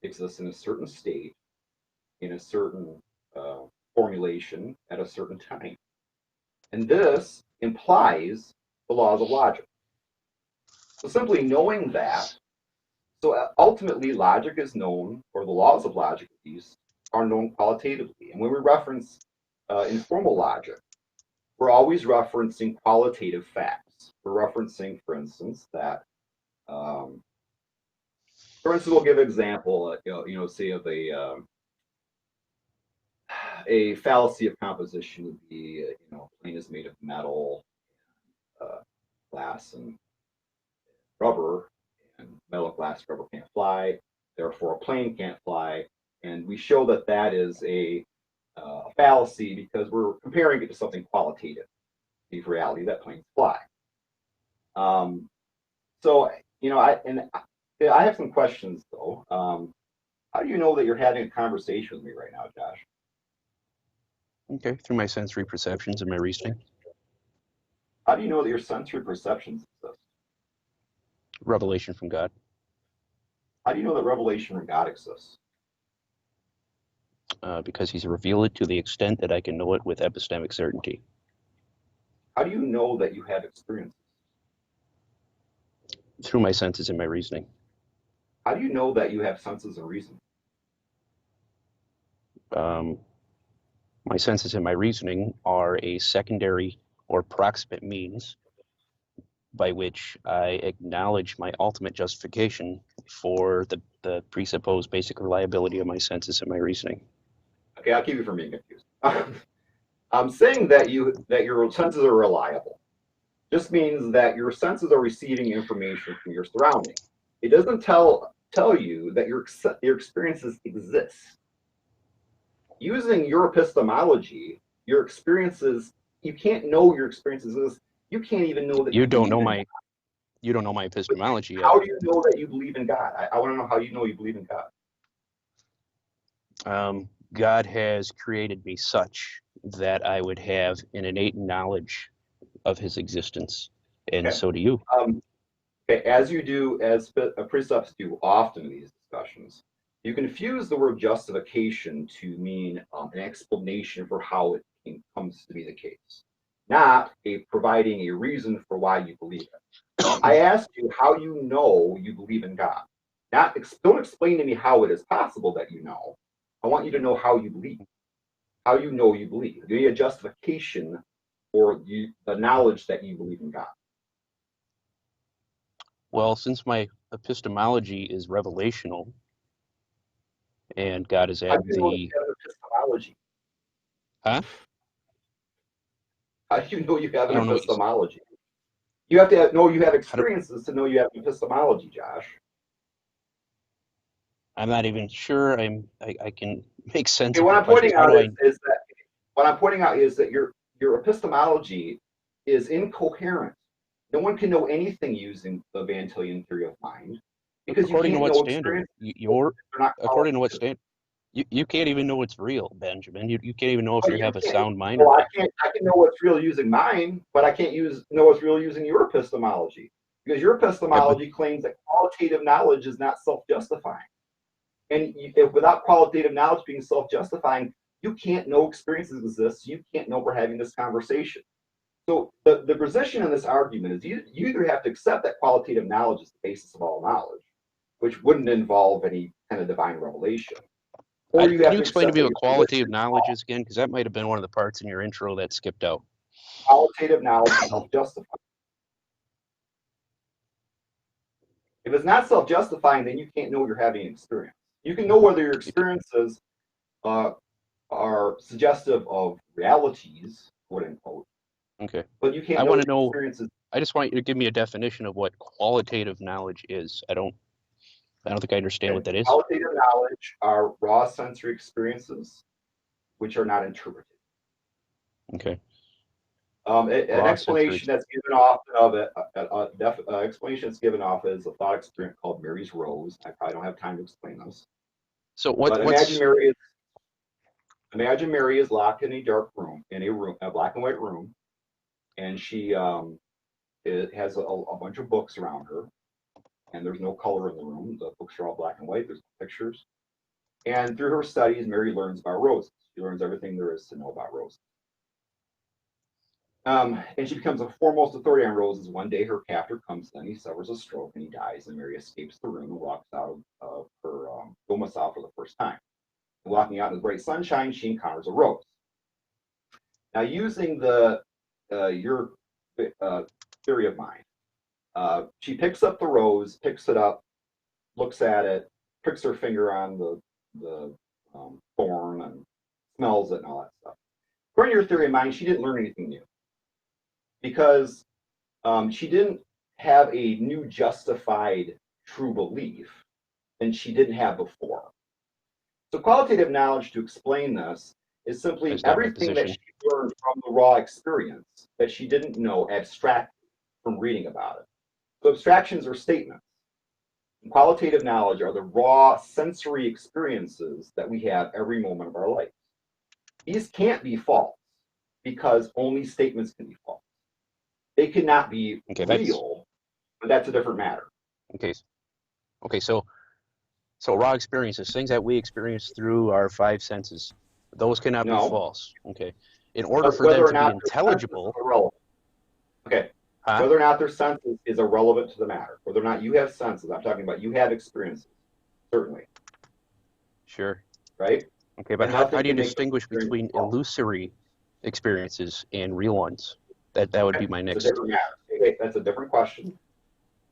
exist in a certain state, in a certain formulation at a certain time. And this implies the laws of logic. So simply knowing that, so ultimately logic is known, or the laws of logic at least, are known qualitatively. And when we reference informal logic, we're always referencing qualitative facts. We're referencing, for instance, that for instance, we'll give an example, say of a fallacy of composition would be, plane is made of metal, glass, and rubber, and metal, glass, rubber can't fly. Therefore, a plane can't fly. And we show that that is a fallacy because we're comparing it to something qualitative, the reality that planes fly. So, I have some questions though. How do you know that you're having a conversation with me right now, Josh? Okay, through my sensory perceptions and my reasoning. How do you know that your sensory perceptions exist? Revelation from God. How do you know that revelation from God exists? Because he's revealed it to the extent that I can know it with epistemic certainty. How do you know that you have experiences? Through my senses and my reasoning. How do you know that you have senses and reason? My senses and my reasoning are a secondary or proximate means by which I acknowledge my ultimate justification for the presupposed basic reliability of my senses and my reasoning. Okay, I'll keep you from being confused. I'm saying that your senses are reliable. Just means that your senses are receiving information from your surroundings. It doesn't tell you that your experiences exist. Using your epistemology, your experiences, you can't know your experiences exist. You can't even know that you don't know my epistemology yet. How do you know that you believe in God? I want to know how you know you believe in God. God has created me such that I would have an innate knowledge of his existence, and okay. So do you. Okay, as you do, as precepts do often in these discussions, you confuse the word justification to mean an explanation for how it comes to be the case, not providing a reason for why you believe it. I asked you how you know you believe in God. Don't explain to me how it is possible that you know. I want you to know how you believe, how you know you believe. You need a justification for the knowledge that you believe in God. Well, since my epistemology is revelational, and God is How at do you know the you have epistemology? huh? How do you know you have I an don't know what you. epistemology? You have to know you have How do, experiences to know you have an epistemology, Josh. I'm not even sure I can make sense Okay, of what your I'm questions. pointing How out do I? is that what I'm pointing out is that your epistemology is incoherent. No one can know anything using the Van Tillian theory of mind because you According to can't what know standard? experience. You're They're not according to what qualitative. standard? You can't even know what's real, Benjamin. You can't even know if But you you have a can't. sound mind or Well, I not. can't. I can know what's real using mine, but I can't know what's real using your epistemology because your Yeah, but epistemology claims that qualitative knowledge is not self-justifying. And if, without qualitative knowledge being self-justifying, you can't know experiences exist. You can't know we're having this conversation. So the position in this argument is you either have to accept that qualitative knowledge is the basis of all knowledge, which wouldn't involve any kind of divine revelation, or you can have you to explain to accept me that what your qualitative position is knowledge wrong. is again? Because that might have been one of the parts in your intro that skipped out. Qualitative knowledge is self-justifying. If it's not self-justifying, then you can't know you're having an experience. You can know whether your experiences uh, are suggestive of realities, quote unquote, Okay. but you can't I know want to your know. experiences. I just want you to give me a definition of what qualitative knowledge is. I don't think I understand Okay. what that is. Qualitative knowledge are raw sensory experiences which are not interpreted. Okay. An Raw sensory. explanation that's given off of it, explanation that's given off is a thought experiment called Mary's Rose. I probably don't have time to explain this, So but what's imagine Mary is locked in a dark room, a black and white room, and she has a bunch of books around her, and there's no color in the room. The books are all black and white. There's pictures, and through her studies, Mary learns about roses. She learns everything there is to know about roses. And she becomes a foremost authority on roses. One day, her captor comes in, he suffers a stroke, and he dies. And Mary escapes the room and walks out of her domicile for the first time. And walking out in the bright sunshine, she encounters a rose. Now, using your theory of mind, she picks up the rose, picks it up, looks at it, pricks her finger on the thorn, and smells it and all that stuff. According to your theory of mind, she didn't learn anything new because she didn't have a new justified true belief than she didn't have before. So qualitative knowledge, to explain this, is simply Is that my everything that position? she learned from the raw experience that she didn't know abstractly from reading about it. So abstractions are statements. And qualitative knowledge are the raw sensory experiences that we have every moment of our life. These can't be false because only statements can be false. They cannot be Okay, that's real, but that's a different matter. okay. Okay, so raw experiences, things that we experience through our five senses, those cannot be No, false. Okay. In order but for them whether or to be not their senses intelligible, are irrelevant. Okay, huh? whether or not their senses is irrelevant to the matter. Whether or not you have senses, I'm talking about you have experiences, certainly, Sure. right? Okay, but And how nothing do you can make those distinguish experiences between false. illusory experiences and real ones? That would be my It's a next. different matter. Okay, that's a different question.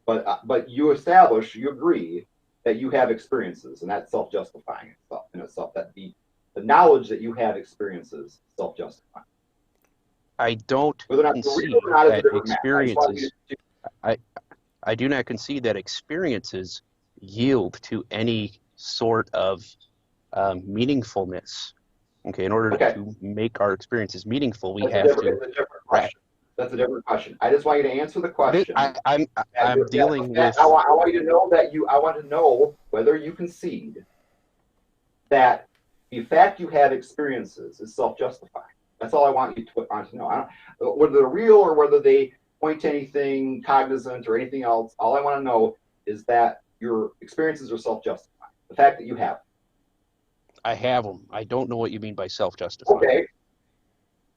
But you agree that you have experiences, and that's self-justifying itself in itself. That the knowledge that you have experiences is self-justifying. I don't Whether or not they're real or concede not is a that different matter. I just want you experiences. to. I I do not concede that experiences yield to any sort of meaningfulness. Okay, in order Okay, to make our experiences meaningful, we that's have to. it's a different question. That's a different question. I just want you to answer the question. I'm dealing with. I want you to know that I want to know whether you concede that the fact you have experiences is self-justifying. That's all I want you to know. Whether they're real or whether they point to anything cognizant or anything else. All I want to know is that your experiences are self-justifying. The fact that you have. I have them. I don't know what you mean by self-justifying. Okay.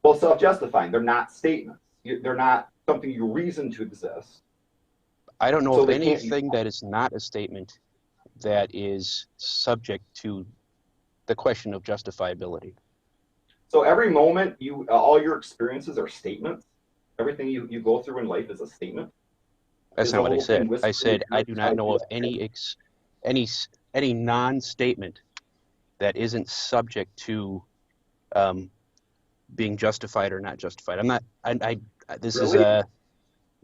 Well, self-justifying. They're not statements. They're not something you reason to exist. I don't know So of they can't be. anything that is not a statement that is subject to the question of justifiability. So every moment all your experiences are statements. Everything you go through in life is a statement. That's Is not the what I whole thing said. I whispered in said your I ear do not telling know you of that? any non-statement that isn't subject to um, being justified or not justified. I'm not. This is Really?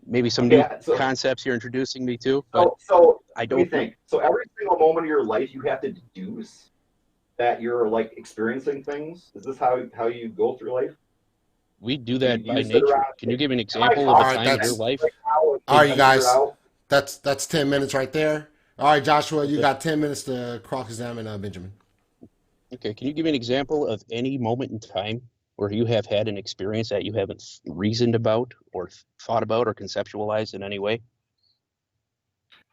maybe some new Okay, so concepts you're introducing me to, but so I let me don't. think. So every single moment of your life, you have to deduce that you're like experiencing things. Is this how you go through life? We do Do you, that do you by sit around nature. and Can say, you give an "Am I example of All a right, talking time in your that's sense life? right now and all can't right, you figure it guys. out?" That's 10 minutes right there. All right, Joshua, you Okay. got 10 minutes to cross-examine Benjamin. Okay. Can you give me an example of any moment in time where you have had an experience that you haven't reasoned about or thought about or conceptualized in any way?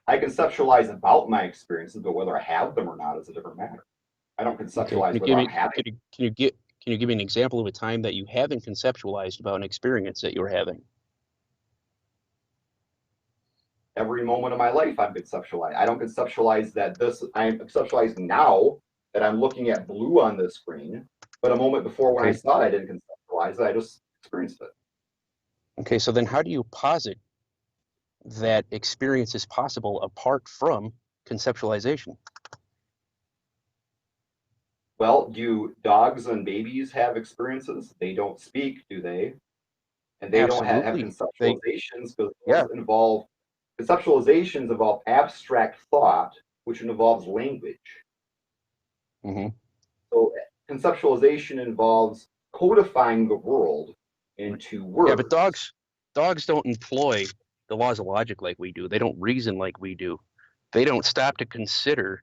I conceptualize about my experiences, but whether I have them or not is a different matter. I don't Okay. Can conceptualize you whether give I'm me having can you give me an example of a time that you haven't conceptualized about an experience that you're having? every moment of my life. I'm conceptualizing. I don't conceptualize that this. I'm conceptualizing now that I'm looking at blue on this screen, but a moment before when I Okay. saw it, I didn't conceptualize it. I just experienced it. Okay. So then how do you posit that experience is possible apart from conceptualization? Well, do dogs and babies have experiences? They don't speak, do they? And they don't have Absolutely. They, conceptualizations because yeah. those involve conceptualizations involve abstract thought, which involves language. Hmm. So conceptualization involves codifying the world into Yeah, but words. dogs don't employ the laws of logic like we do. They don't reason like we do. They don't stop to consider,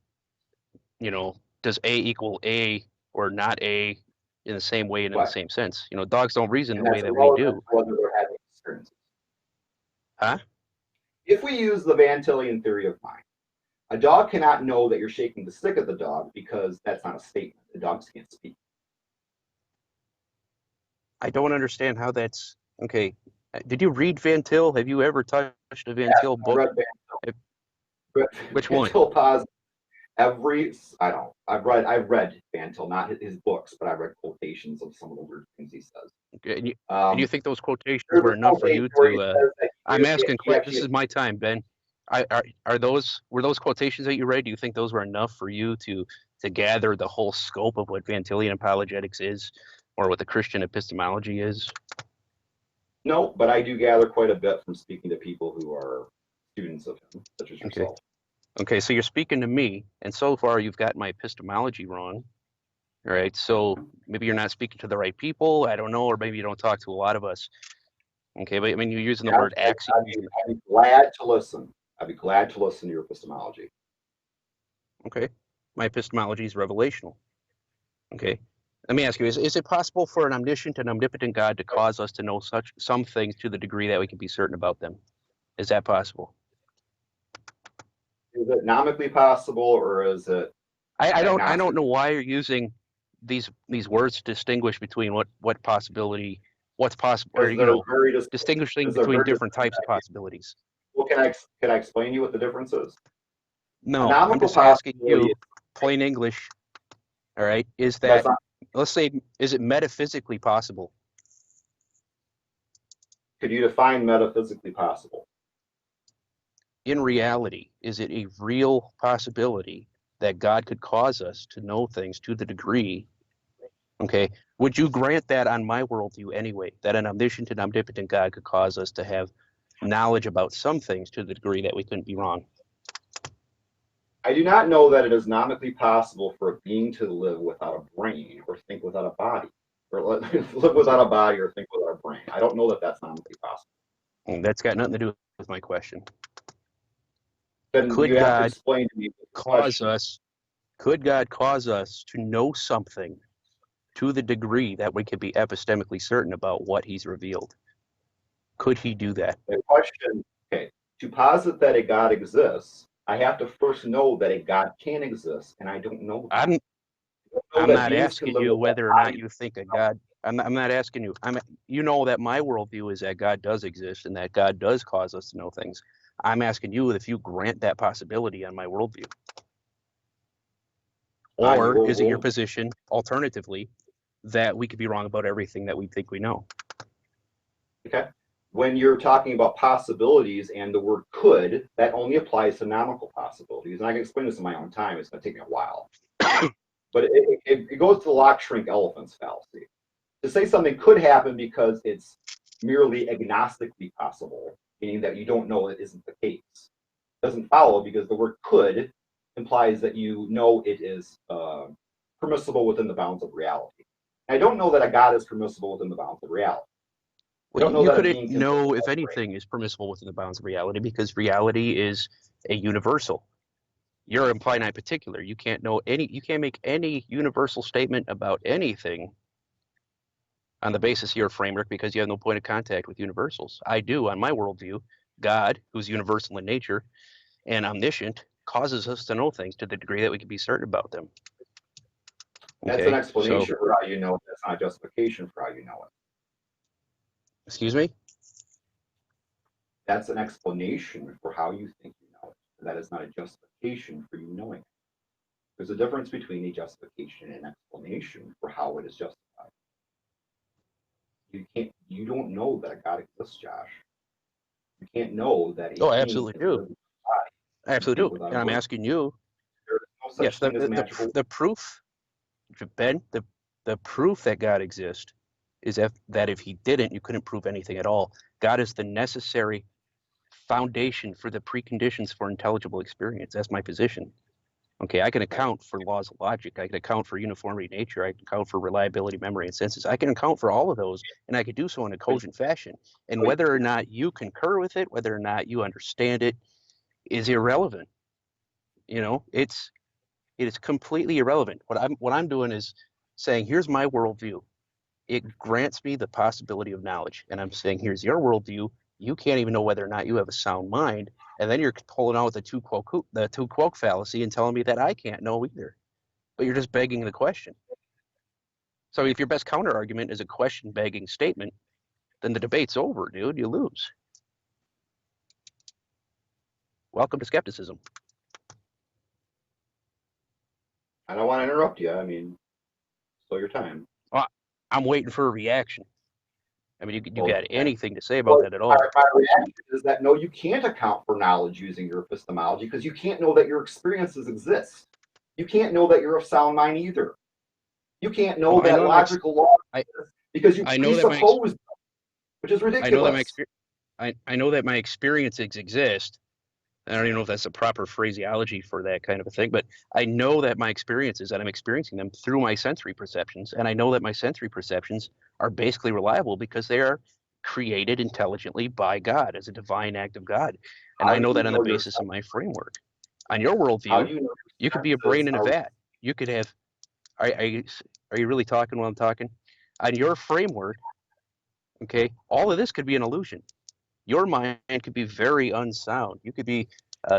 does A equal A or not A in the same way and in the Right. same sense. Dogs don't reason And the way that's that we irrelevant do. to whether they're having experiences. Huh? If we use the Van Tillian theory of mind, a dog cannot know that you're shaking the stick at the dog because that's not a statement. The dogs can't speak. I don't understand how that's okay. Did you read Van Til? Have you ever touched a Van Yes, Til I book? read Van, If- read Which Van one? Til Paz every. I don't. I've read Van Til, not his books, but I read quotations of some of the weird things he says. Okay, and you Um, think those quotations there's were a enough for quotation you where he to? says that I'm asking. he This actually is my time, Ben. Are those were those quotations that you read? Do you think those were enough for you to gather the whole scope of what Van Tillian apologetics is, or what the Christian epistemology is? no, but I do gather quite a bit from speaking to people who are students of him, such as Okay. yourself. Okay. So you're speaking to me, and so far you've got my epistemology wrong. All right. So maybe you're not speaking to the right people. I don't know, or maybe you don't talk to a lot of us. Okay. But I mean, you're using the Yeah, word axioms. I'd be glad to listen. I'd be glad to listen to your epistemology. Okay. My epistemology is revelational. Okay. Let me ask you, is it possible for an omniscient and omnipotent God to cause us to know some things to the degree that we can be certain about them? Is that possible? Is it nomically possible, or is it I don't agnostic? know why you're using these words to distinguish between what possibility, what's possible, or Because they're very distinct. distinguishing Because they're between very different distinct types of ideas. possibilities. Well, can I explain to you what the difference is? A No, I'm nomical just asking possibility you, plain English, all right, is that's that, not. let's say, is it metaphysically possible? Could you define metaphysically possible? In reality, is it a real possibility that God could cause us to know things to the degree, okay, would you grant that on my worldview anyway, that an omniscient and omnipotent God could cause us to have knowledge about some things to the degree that we couldn't be wrong? I do not know that it is nomically possible for a being to live without a brain or think without a body, or live Okay. without a body or think without a brain. I don't know that that's nomically possible. And that's got nothing to do with my question. Then you Could have to God explain to me the cause question. us, could God cause us to know something to the degree that we could be epistemically certain about what he's revealed? Could he do that? The question, okay, to posit that a God exists, I have to first know that a God can exist, and I don't know that. I'm I don't know I'm that not beings can asking live you without whether or not bodies. you think a God. I'm not asking you. You know that my worldview is that God does exist and that God does cause us to know things. I'm asking you if you grant that possibility on my worldview, On or your is it your world, position, alternatively, that we could be wrong about everything that we think we know? okay. when you're talking about possibilities and the word could, that only applies to nomical possibilities. And I can explain this in my own time. It's going to take me a while. But it goes to the lock, shrink, elephants fallacy. To say something could happen because it's merely agnostically possible, meaning that you don't know it isn't the case, doesn't follow, because the word could implies that you know it is permissible within the bounds of reality. I don't know that a God is permissible within the bounds of reality. Well, you couldn't know if anything is permissible within the bounds of reality, because reality is a universal. You're a finite particular. You can't make any universal statement about anything on the basis of your framework, because you have no point of contact with universals. I do, on my worldview. God, who's universal in nature and omniscient, causes us to know things to the degree that we can be certain about them. That's an explanation for how you know it. That's not a justification for how you know it. Excuse me? That's an explanation for how you think you know it. That is not a justification for you knowing it. There's a difference between a justification and an explanation for how it is justified. You don't know that God exists, Josh. You can't know that. Oh, I absolutely do. I absolutely do. And I'm asking you. There is no such thing as magical. The proof, Ben, the proof that God exists is that if he didn't, you couldn't prove anything at all. God is the necessary foundation for the preconditions for intelligible experience. That's my position. Okay, I can account for laws of logic. I can account for uniformity of nature. I can account for reliability, memory, and senses. I can account for all of those, and I can do so in a cogent fashion. And whether or not you concur with it, whether or not you understand it, is irrelevant. You know, it is completely irrelevant. What I'm doing is saying, here's my worldview. It grants me the possibility of knowledge, and I'm saying, here's your worldview. You can't even know whether or not you have a sound mind, and then you're pulling out the two quoque fallacy and telling me that I can't know either. But you're just begging the question. So if your best counter argument is a question begging statement, then the debate's over, dude. You lose. Welcome to skepticism. I don't want to interrupt you. I mean, slow your time. Well, I'm waiting for a reaction. I mean, you got anything to say about that at all? My reaction is that no, you can't account for knowledge using your epistemology, because you can't know that your experiences exist. You can't know that you're of sound mind either. You can't know that logical law exists because you presuppose them, which is ridiculous. I know that my experiences exist. I don't even know if that's a proper phraseology for that kind of a thing, but I know that my experiences, and I'm experiencing them through my sensory perceptions, and I know that my sensory perceptions are basically reliable because they are created intelligently by God as a divine act of God. And I know that on the basis of my framework. On your worldview, you could be a brain in a vat. You could have, are you really talking while I'm talking? On your framework, okay, all of this could be an illusion. Your mind could be very unsound. You could be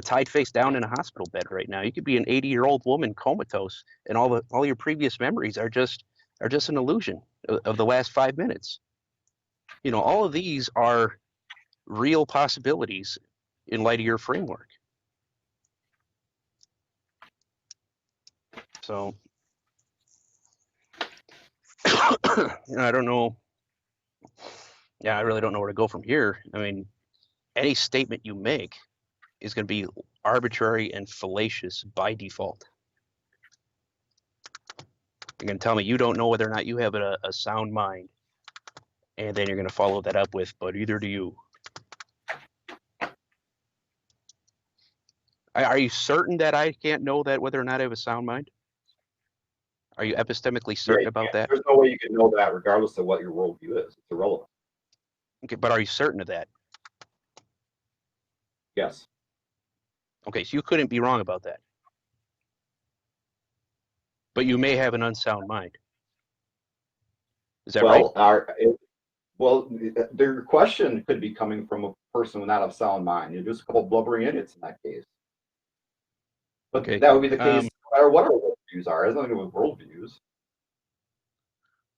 tied face down in a hospital bed right now. You could be an 80-year-old woman comatose, and all your previous memories are just an illusion of the last 5 minutes. You know, all of these are real possibilities in light of your framework. So, I don't know. Yeah, I really don't know where to go from here. I mean, any statement you make is going to be arbitrary and fallacious by default. You're going to tell me you don't know whether or not you have a sound mind, and then you're going to follow that up with, but either do you. Are you certain that I can't know that whether or not I have a sound mind? Are you epistemically certain about that? There's no way you can know that regardless of what your worldview is. It's irrelevant. Okay, but are you certain of that? Yes. Okay, so you couldn't be wrong about that. But you may have an unsound mind. Is that right? Their question could be coming from a person without a sound mind. You're just a couple blubbering idiots in that case. But that would be the case no matter what our worldviews are. It has nothing to do with worldviews.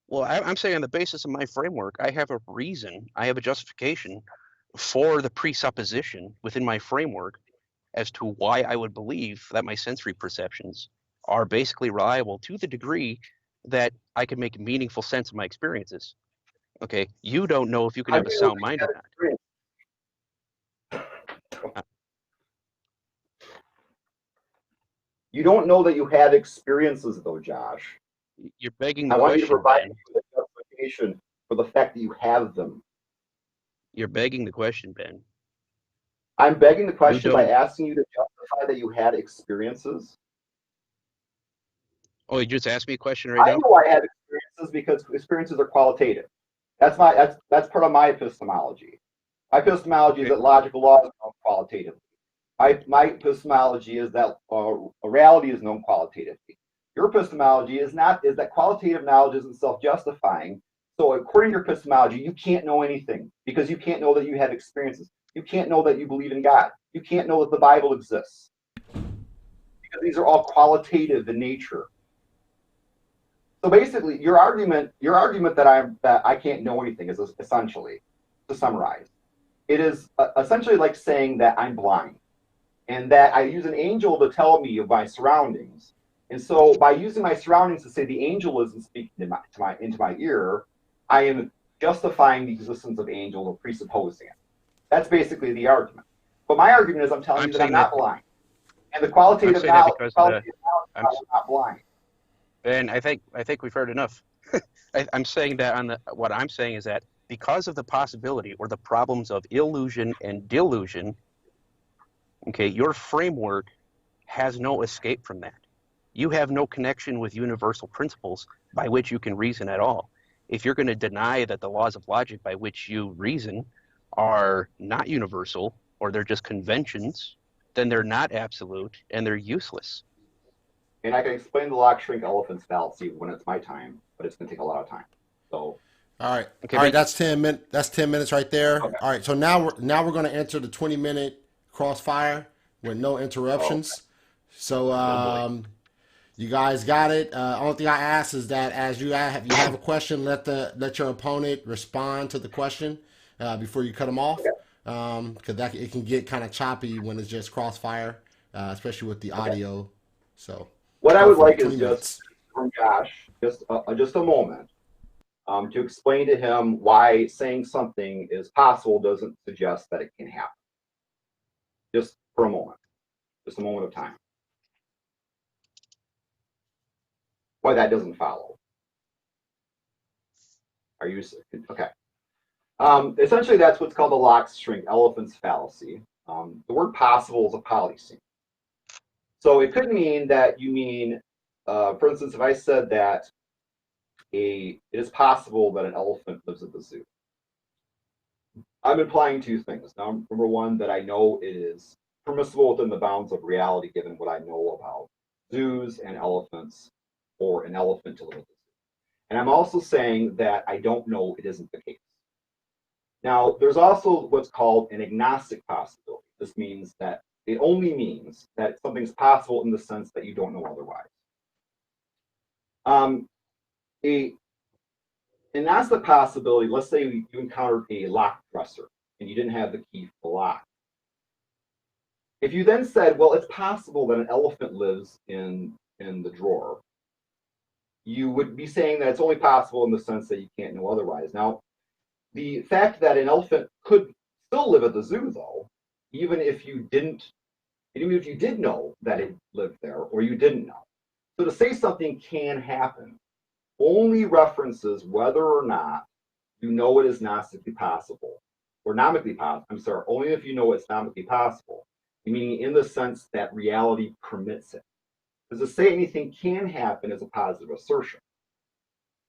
Well, I'm saying on the basis of my framework, I have a reason, I have a justification for the presupposition within my framework as to why I would believe that my sensory perceptions are basically reliable to the degree that I can make meaningful sense of my experiences. Okay, you don't know if you can I have a didn't know sound that you mind had or not. experience. You don't know that you had experiences, though, Josh. You're begging I the want you to question, provide Ben. me with a justification for the fact that you have them. You're begging the question, Ben. I'm begging the You question by don't. asking you to justify that you had experiences. Oh, you just asked me a question right I now? know I had experiences because experiences are qualitative. That's part of my epistemology. My epistemology is Okay. that logical laws are known qualitatively. My epistemology is that a reality is known qualitatively. Your epistemology is that qualitative knowledge isn't self-justifying. So according to your epistemology, you can't know anything because you can't know that you have experiences. You can't know that you believe in God. You can't know that the Bible exists because these are all qualitative in nature. So basically, your argument that I can't know anything is essentially, to summarize, it is essentially like saying that I'm blind and that I use an angel to tell me of my surroundings. And so by using my surroundings to say the angel isn't speaking into my ear, I am justifying the existence of angels or presupposing it. That's basically the argument. But my argument is I'm telling I'm you that I'm saying that. not blind. And the I'm qualitative saying that knowledge, because I'm I'm not blind. Ben. I think we've heard enough. I'm saying that what I'm saying is that because of the possibility or the problems of illusion and delusion, okay, your framework has no escape from that. You have no connection with universal principles by which you can reason at all. If you're going to deny that the laws of logic by which you reason are not universal or they're just conventions, then they're not absolute and they're useless. And I can explain the lock shrink elephants fallacy when it's my time, but it's going to take a lot of time. So, All right. Okay, All right, thank you. that's 10 minutes. That's 10 minutes right there. okay. All right, so now we're going to enter the 20-minute crossfire with no Oh, interruptions. So Oh boy. you guys got it. Only thing I ask is that as you have a question, let your opponent respond to the question before you cut them off, okay. because that it can get kind of choppy when it's just crossfire, especially with the Okay. audio. So What I go would for it. like is 20 just minutes. from Josh, just a moment, to explain to him why saying something is possible doesn't suggest that it can happen. Just for a moment, just a moment of time. Why that doesn't follow. Are you okay? Essentially, that's what's called the lock shrink elephants fallacy. The word possible is a polyseme. So it could mean that you mean, for instance, if I said that it is possible that an elephant lives at the zoo, I'm implying two things. Number one, that I know it is permissible within the bounds of reality, given what I know about zoos and elephants, or an elephant to live at the zoo. And I'm also saying that I don't know it isn't the case. Now, there's also what's called an agnostic possibility. This means that it only means that something's possible in the sense that you don't know otherwise. Um, a, and that's the possibility. Let's say you encountered a lock dresser and you didn't have the key for the lock. If you then said, well, it's possible that an elephant lives in the drawer, you would be saying that it's only possible in the sense that you can't know otherwise. Now, the fact that an elephant could still live at the zoo, though, even if you did know that it lived there or you didn't know. So to say something can happen only references whether or not you know it is gnostically possible or nomically possible. I'm sorry, only if you know it's nomically possible, meaning in the sense that reality permits it. Because to say anything can happen is a positive assertion.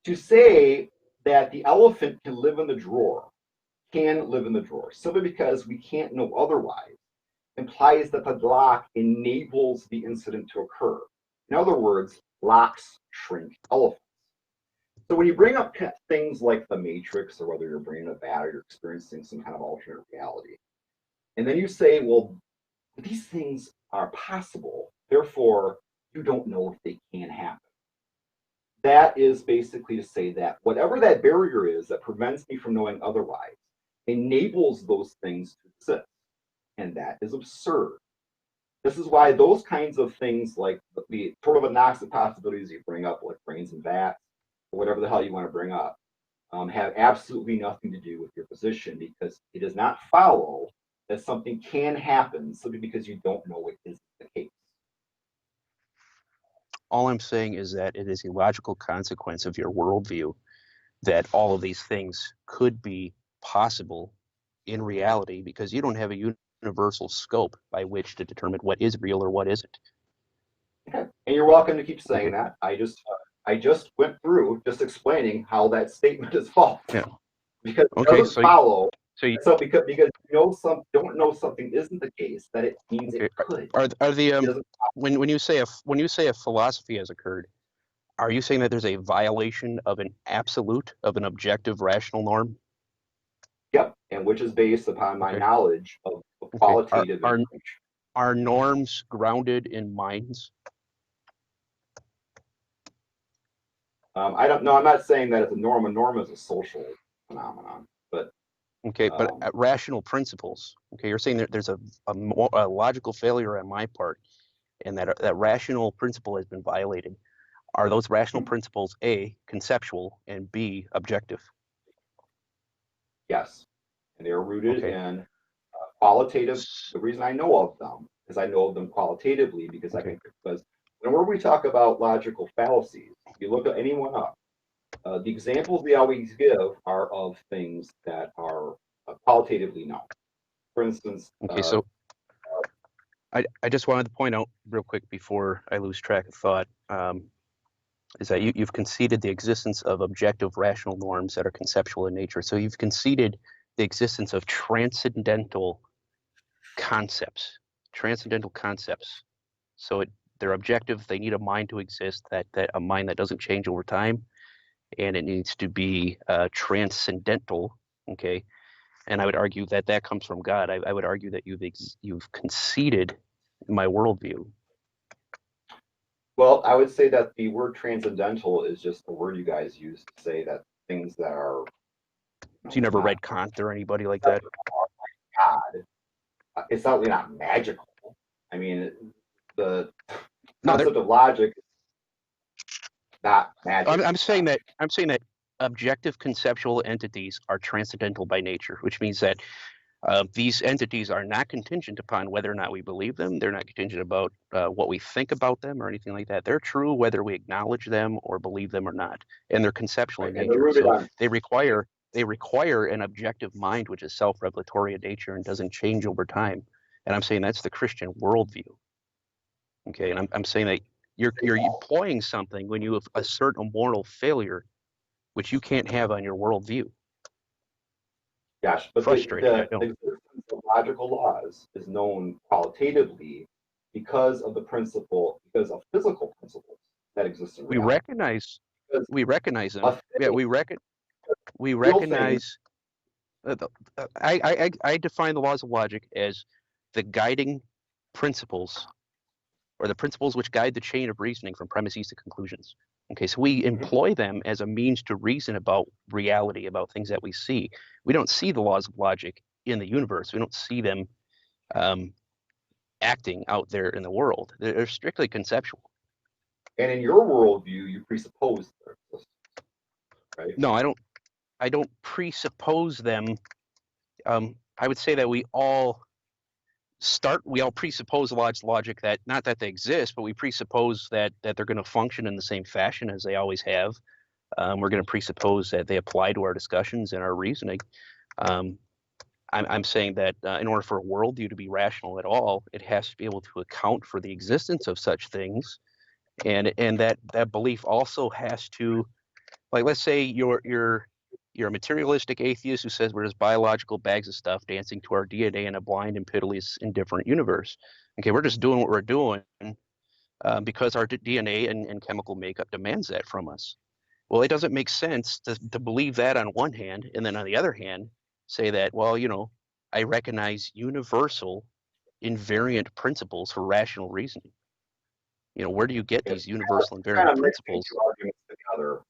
To say that the elephant can live in the drawer, simply because we can't know otherwise, implies that the lock enables the incident to occur. In other words, locks shrink elephants. So when you bring up things like the Matrix, or whether you're bringing up that or you're experiencing some kind of alternate reality, and then you say, well, these things are possible, therefore you don't know if they can happen. That is basically to say that whatever that barrier is that prevents me from knowing otherwise enables those things to exist. And that is absurd. This is why those kinds of things, like the sort of agnostic possibilities you bring up, like brains and bats, or whatever the hell you want to bring up, have absolutely nothing to do with your position, because it does not follow that something can happen simply because you don't know it is the case. All I'm saying is that it is a logical consequence of your worldview that all of these things could be possible in reality, because you don't have a universal scope by which to determine what is real or what isn't. Okay. And you're welcome to keep saying Okay. that. I just went through just explaining how that statement is false. Yeah. Because it Okay. doesn't follow. So you, So because you know don't know something isn't the case, that it means okay. it could. Are the It doesn't. when you say a philosophy has occurred, are you saying that there's a violation of an absolute, of an objective rational norm? Yep. And which is based upon my Okay. knowledge of Okay. qualitative information. Are norms grounded in minds? I don't know. I'm not saying that it's a norm. A norm is a social phenomenon, but Okay, but rational principles. Okay, you're saying that there's a logical failure on my part, and that rational principle has been violated. Are those rational principles A, conceptual, and B, objective? yes, and they're rooted Okay. in qualitative. The reason I know of them is I know of them qualitatively because Okay. because whenever we talk about logical fallacies, you look at anyone up. The examples they always give are of things that are qualitatively known. For instance, Okay, so I just wanted to point out real quick before I lose track of thought, is that you've conceded the existence of objective rational norms that are conceptual in nature. So you've conceded the existence of transcendental concepts, transcendental concepts. So they're objective. They need a mind to exist, that a mind that doesn't change over time, and it needs to be transcendental. Okay, and I would argue that that comes from God. I would argue that you've conceded my worldview. well, I would say that the word transcendental is just a word you guys use to say that things that are So you never not read Kant or anybody like that? God, it's certainly not magical. I mean, the No, concept of logic is not magic. I'm saying that objective conceptual entities are transcendental by nature, which means that these entities are not contingent upon whether or not we believe them. They're not contingent about what we think about them or anything like that. They're true whether we acknowledge them or believe them or not, and they're conceptual Right? in And they're nature. rooted So on they require an objective mind which is self-revelatory in nature and doesn't change over time. And I'm saying that's the Christian worldview. Okay, and I'm saying that you're employing something when you assert a moral failure which you can't have on your worldview. gosh, but Frustrating, I the know. existence of logical laws is known qualitatively because of the principle, because of physical principles that exist in We reality. recognize Because them. a Yeah, thing, we real thing, recognize. I define the laws of logic as the guiding principles, or the principles which guide the chain of reasoning from premises to conclusions. Okay, so we mhm. employ them as a means to reason about reality, about things that we see. We don't see the laws of logic in the universe. We don't see them um, acting out there in the world. They're strictly conceptual. And in your worldview, you presuppose their existence, right? No, I don't presuppose them. I would say that we all presuppose logic, that not that they exist, but we presuppose that they're going to function in the same fashion as they always have. We're going to presuppose that they apply to our discussions and our reasoning. Um, I'm saying that in order for a worldview to be rational at all, it has to be able to account for the existence of such things, and that belief also has to, like, let's say you're a materialistic atheist who says we're just biological bags of stuff dancing to our DNA in a blind and pitiless indifferent universe. Okay, we're just doing what we're doing because our DNA and chemical makeup demands that from us. Well, it doesn't make sense to believe that on one hand, and then on the other hand, say that, well, I recognize universal invariant principles for rational reasoning. Where do you get It's these universal kind invariant of mixing principles? two arguments together.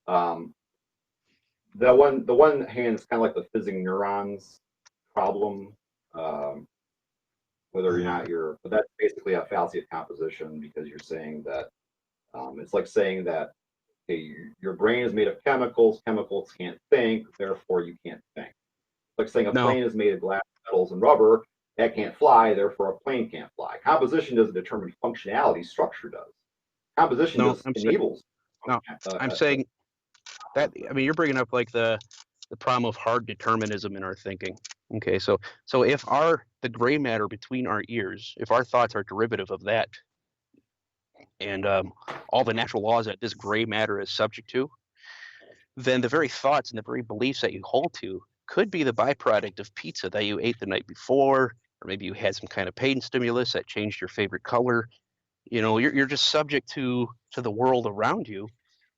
The one hand is kind of like the fizzing neurons problem. Um, whether or not but that's basically a fallacy of composition, because you're saying that it's like saying that Okay, your brain is made of chemicals. Chemicals can't think, therefore you can't think. Like saying a No, plane is made of glass, metals, and rubber. That can't fly, therefore a plane can't fly. Composition doesn't determine functionality. Structure does. Composition no, just enables. no. I'm saying that. I mean, you're bringing up like the problem of hard determinism in our thinking. Okay, so if the gray matter between our ears, if our thoughts are derivative of that, and all the natural laws that this gray matter is subject to, then the very thoughts and the very beliefs that you hold to could be the byproduct of pizza that you ate the night before, or maybe you had some kind of pain stimulus that changed your favorite color. You know, you're just subject to the world around you,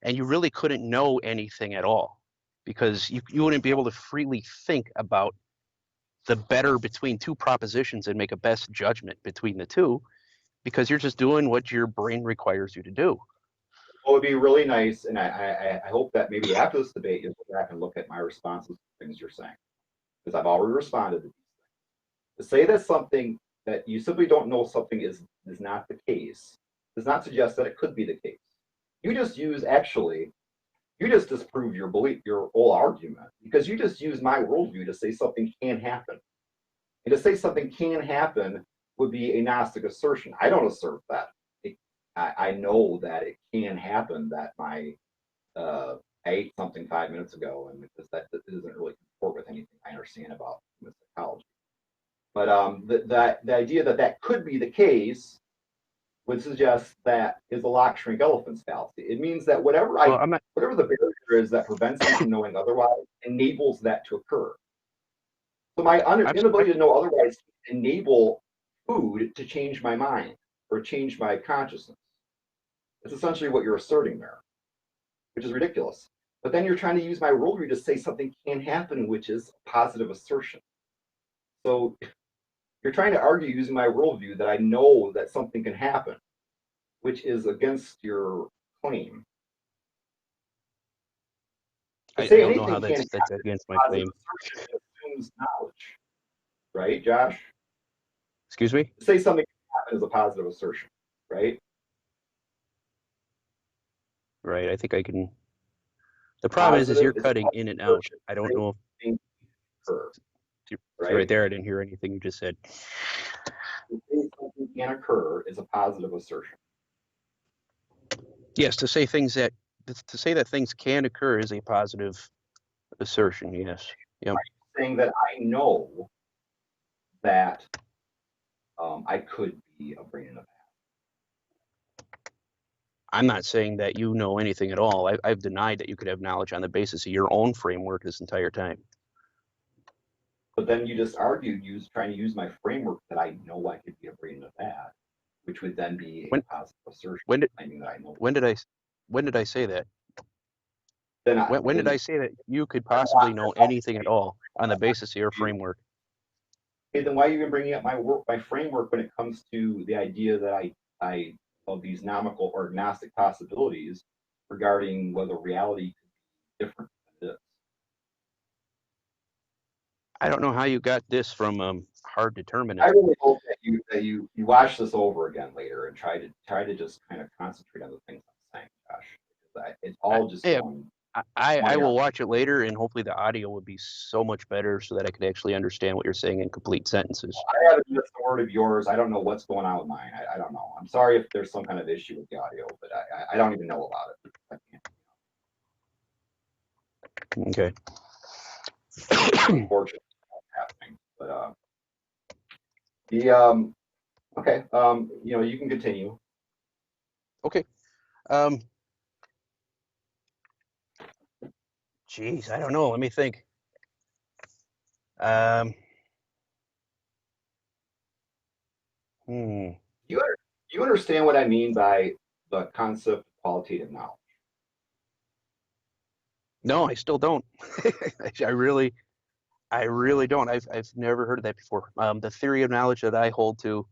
and you really couldn't know anything at all because you wouldn't be able to freely think about the better between two propositions and make a best judgment between the two because you're just doing what your brain requires you to do. What would be really nice, and I hope that maybe after this debate you'll go back and look at my responses to things you're saying, because I've already responded to these things. To say that something that you simply don't know something is not the case does not suggest that it could be the case. You just disprove your belief, your whole argument, because you just use my worldview to say something can happen. And to say something can happen would be a Gnostic assertion. I don't assert that. I know that it can happen that I ate something 5 minutes ago, and because that doesn't really comport with anything I understand about human psychology. But the idea that that could be the case would suggest that is a lock, shrink, elephants fallacy. It means that whatever the barrier is that prevents me from knowing otherwise enables that to occur. So my inability to know otherwise enable food to change my mind or change my consciousness. That's essentially what you're asserting there, which is ridiculous. But then you're trying to use my worldview to say something can happen, which is a positive assertion. So you're trying to argue using my worldview that I know that something can happen, which is against your claim. I don't know how that's against my claim. Assertion assumes knowledge, right, Josh? Excuse me? To say something can happen is a positive assertion, right? Right. I think I can. The problem is you're cutting in and out. I don't know if. Right there, I didn't hear anything you just said. To say something can occur is a positive assertion. Yes, to say that things can occur is a positive assertion. Yes. Yep. Saying that I know that I could be a brain in a vat. I'm not saying that you know anything at all. I've denied that you could have knowledge on the basis of your own framework this entire time. But then you just argued, trying to use my framework that I know I could be a brain in a vat, which would then be a positive assertion. Claiming that I know. When did I say that? When did I say that you could possibly know anything at all on the basis of your framework? Okay, then why are you even bringing up my framework when it comes to the idea that I of these nomical or agnostic possibilities regarding whether reality could be different than this? I don't know how you got this from hard determinism. I really hope that you watch this over again later and try to just kind of concentrate on the things I'm saying, Josh. It's all just going. I will watch it later, and hopefully the audio will be so much better so that I could actually understand what you're saying in complete sentences. I haven't missed a word of yours. I don't know what's going on with mine. I don't know. I'm sorry if there's some kind of issue with the audio, but I don't even know about it. I can't. Okay. Unfortunately, that's happening. But okay. You can continue. Okay. Geez, I don't know. Let me think. You understand what I mean by the concept of qualitative knowledge? No, I still don't. I really don't. I've never heard of that before. The theory of knowledge that I hold to,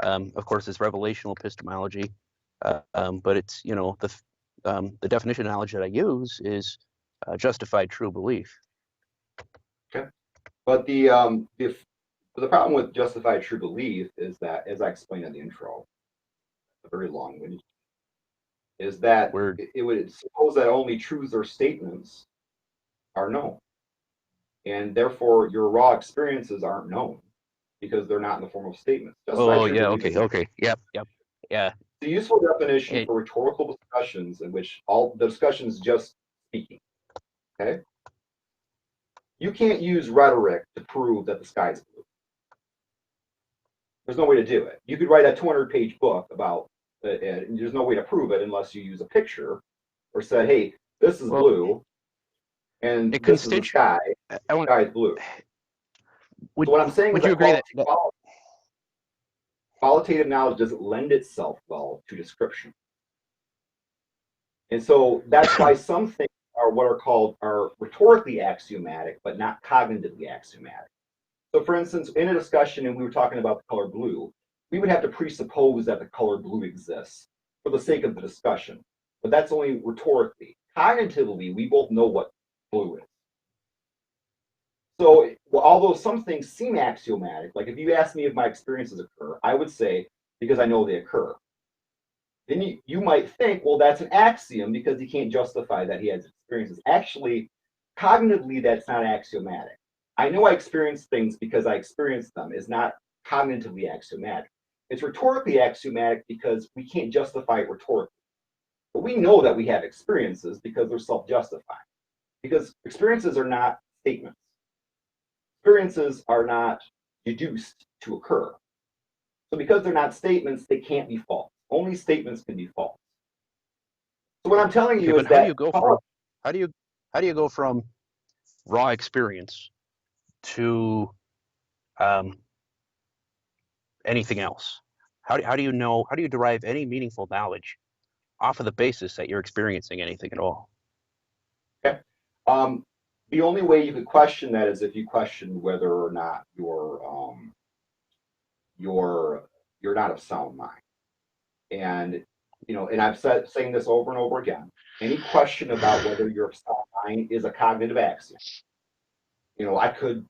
of course, is relational epistemology. But it's the definition of knowledge that I use is justified true belief. Okay, but the problem with justified true belief is that, as I explained in the intro, a very long-winded. is that Word. it would suppose that only truths or statements are known. And therefore, your raw experiences aren't known because they're not in the form of statements. Just as I Oh truly yeah. believe Okay. this is Okay. Yep. Yep. Yeah. the useful definition It, for rhetorical discussions in which all the discussion is just speaking. Okay? You can't use rhetoric to prove that the sky is blue. There's no way to do it. You could write a 200-page book about it, and there's no way to prove it unless you use a picture or said, hey, this is well, blue and it this is the constitu- sky. I The want. sky is blue. Would So what I'm saying is Would you that agree that, qualitative knowledge doesn't lend itself well to description. And so that's why some things are what are called are rhetorically axiomatic, but not cognitively axiomatic. So for instance, in a discussion, and we were talking about the color blue, we would have to presuppose that the color blue exists for the sake of the discussion. But that's only rhetorically. Cognitively, we both know what blue is. So although some things seem axiomatic, like if you ask me if my experiences occur, I would say because I know they occur. Then you might think, well, that's an axiom because he can't justify that he has experiences. Actually, cognitively, that's not axiomatic. I know I experience things because I experience them is not cognitively axiomatic. It's rhetorically axiomatic because we can't justify it rhetorically. But we know that we have experiences because they're self-justifying. Because experiences are not statements. Experiences are not deduced to occur. So because they're not statements, they can't be false. Only statements can be false. So what I'm telling okay, you but is that how do you how do you go from raw experience to um, anything else? How do you know? How do you derive any meaningful knowledge off of the basis that you're experiencing anything at all? okay, the only way you could question that is if you question whether or not you're you're not of sound mind. And and I've said saying this over and over again. Any question about whether you're of sound mind is a cognitive axiom. I could,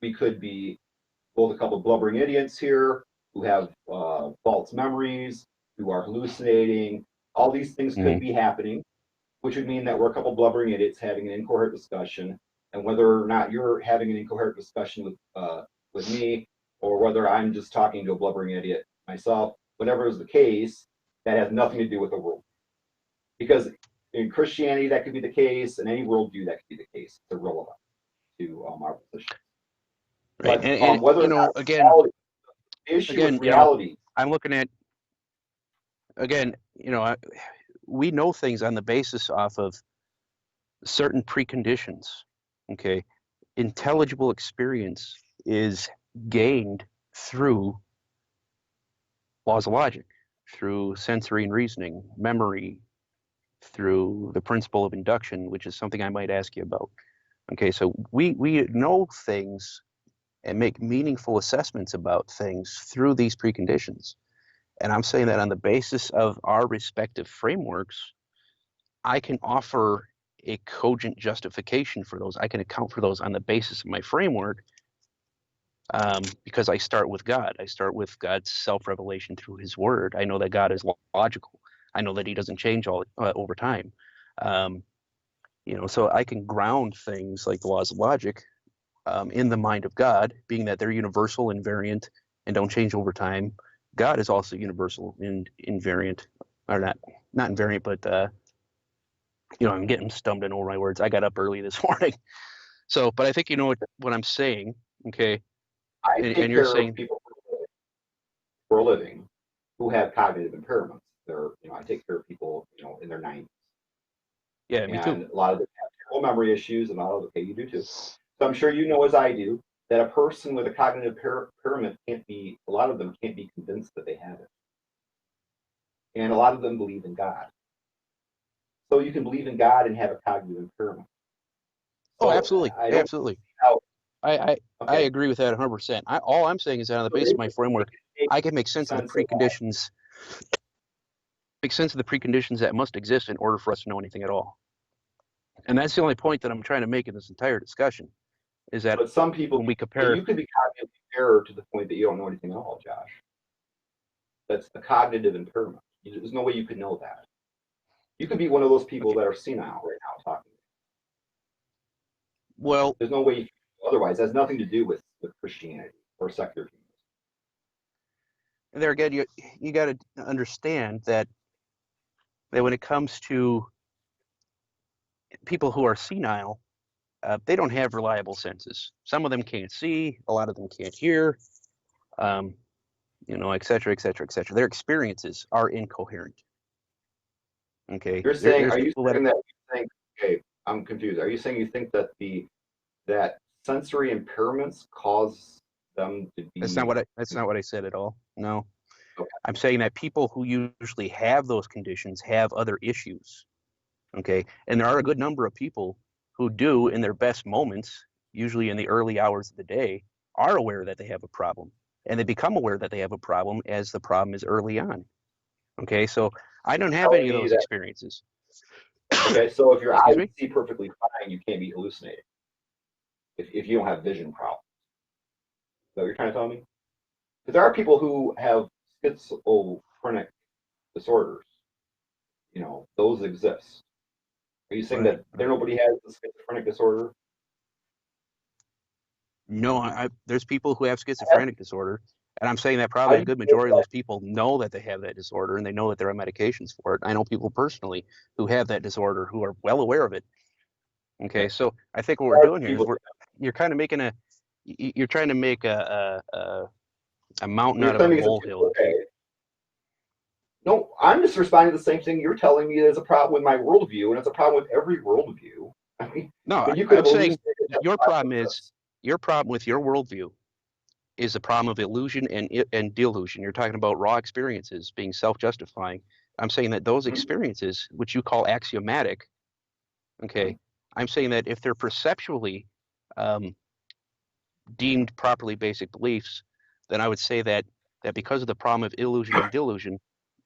we could be both a couple of blubbering idiots here who have false memories, who are hallucinating. All these things could Mm-hmm. be happening, which would mean that we're a couple of blubbering idiots having an incoherent discussion. And whether or not you're having an incoherent discussion with me, or whether I'm just talking to a blubbering idiot myself, whatever is the case, that has nothing to do with the world. Because in Christianity, that could be the case, and any worldview, that could be the case. It's irrelevant to our position. Right, But and whether or not again, reality, the issue with reality, I'm looking at again, we know things on the basis off of certain preconditions. Okay, intelligible experience is gained through laws of logic, through sensory and reasoning, memory, through the principle of induction, which is something I might ask you about. Okay, so we know things and make meaningful assessments about things through these preconditions. And I'm saying that on the basis of our respective frameworks, I can offer a cogent justification for those. I can account for those on the basis of my framework because I start with God. I start with God's self-revelation through His Word. I know that God is logical. I know that He doesn't change all over time. Um, so I can ground things like the laws of logic in the mind of God, being that they're universal, invariant, and don't change over time. God is also universal and invariant, or not invariant, but I'm getting stumbling over my words. I got up early this morning, so but I think you know what I'm saying, okay? I And take you're care of saying, people for a living who have cognitive impairments. I take care of people, in their 90s. yeah, me too. And a lot of them have terrible memory issues, and a lot of them, okay, you do too. So I'm sure you know, as I do, that a person with a cognitive impairment a lot of them can't be convinced that they have it. And a lot of them believe in God. So you can believe in God and have a cognitive impairment. Oh, So absolutely, I don't absolutely. see how, I okay, agree with that 100%. All I'm saying is that on the so basis of my framework, make I can make sense of the sense of that. preconditions, that must exist in order for us to know anything at all. And that's the only point that I'm trying to make in this entire discussion is that But some people, when we but compare, you could be cognitively impaired to the point that you don't know anything at all, Josh. That's a cognitive impairment. There's no way you could know that. You could be one of those people that are senile right now talking. Well, There's no way you can do otherwise. It has nothing to do with Christianity or secular humanism. there again, you got to understand that when it comes to people who are senile, they don't have reliable senses. Some of them can't see, a lot of them can't hear, et cetera, et cetera, et cetera. Their experiences are incoherent. Okay. You're saying, There's are you people that saying that you think, okay, I'm confused. Are you saying you think that that sensory impairments cause them to be? That's not what I said at all. No. Okay. I'm saying that people who usually have those conditions have other issues. Okay. And there are a good number of people who do, in their best moments, usually in the early hours of the day, are aware that they have a problem. And they become aware that they have a problem as the problem is early on. Okay. So I don't have any of those experiences. Okay. So if your Excuse eyes me? see perfectly fine, you can't be hallucinating. If you don't have vision problems. Is that what you're trying to tell me? Because there are people who have schizophrenic disorders. Those exist. Are you saying that nobody has the schizophrenic disorder? No, there's people who have schizophrenic disorder, and I'm saying that probably a good majority of those people know that they have that disorder, and they know that there are medications for it. I know people personally who have that disorder who are well aware of it. Okay, so I think what we're doing here is you're kind of making you're trying to make a mountain out of a molehill. Okay. No, I'm just responding to the same thing you're telling me. There's a problem with my worldview, and it's a problem with every worldview. I mean, no, I'm saying your problem with your worldview is the problem of illusion and delusion. You're talking about raw experiences being self-justifying. I'm saying that those experiences, which you call axiomatic, okay, I'm saying that if they're perceptually deemed properly basic beliefs, then I would say that because of the problem of illusion and delusion,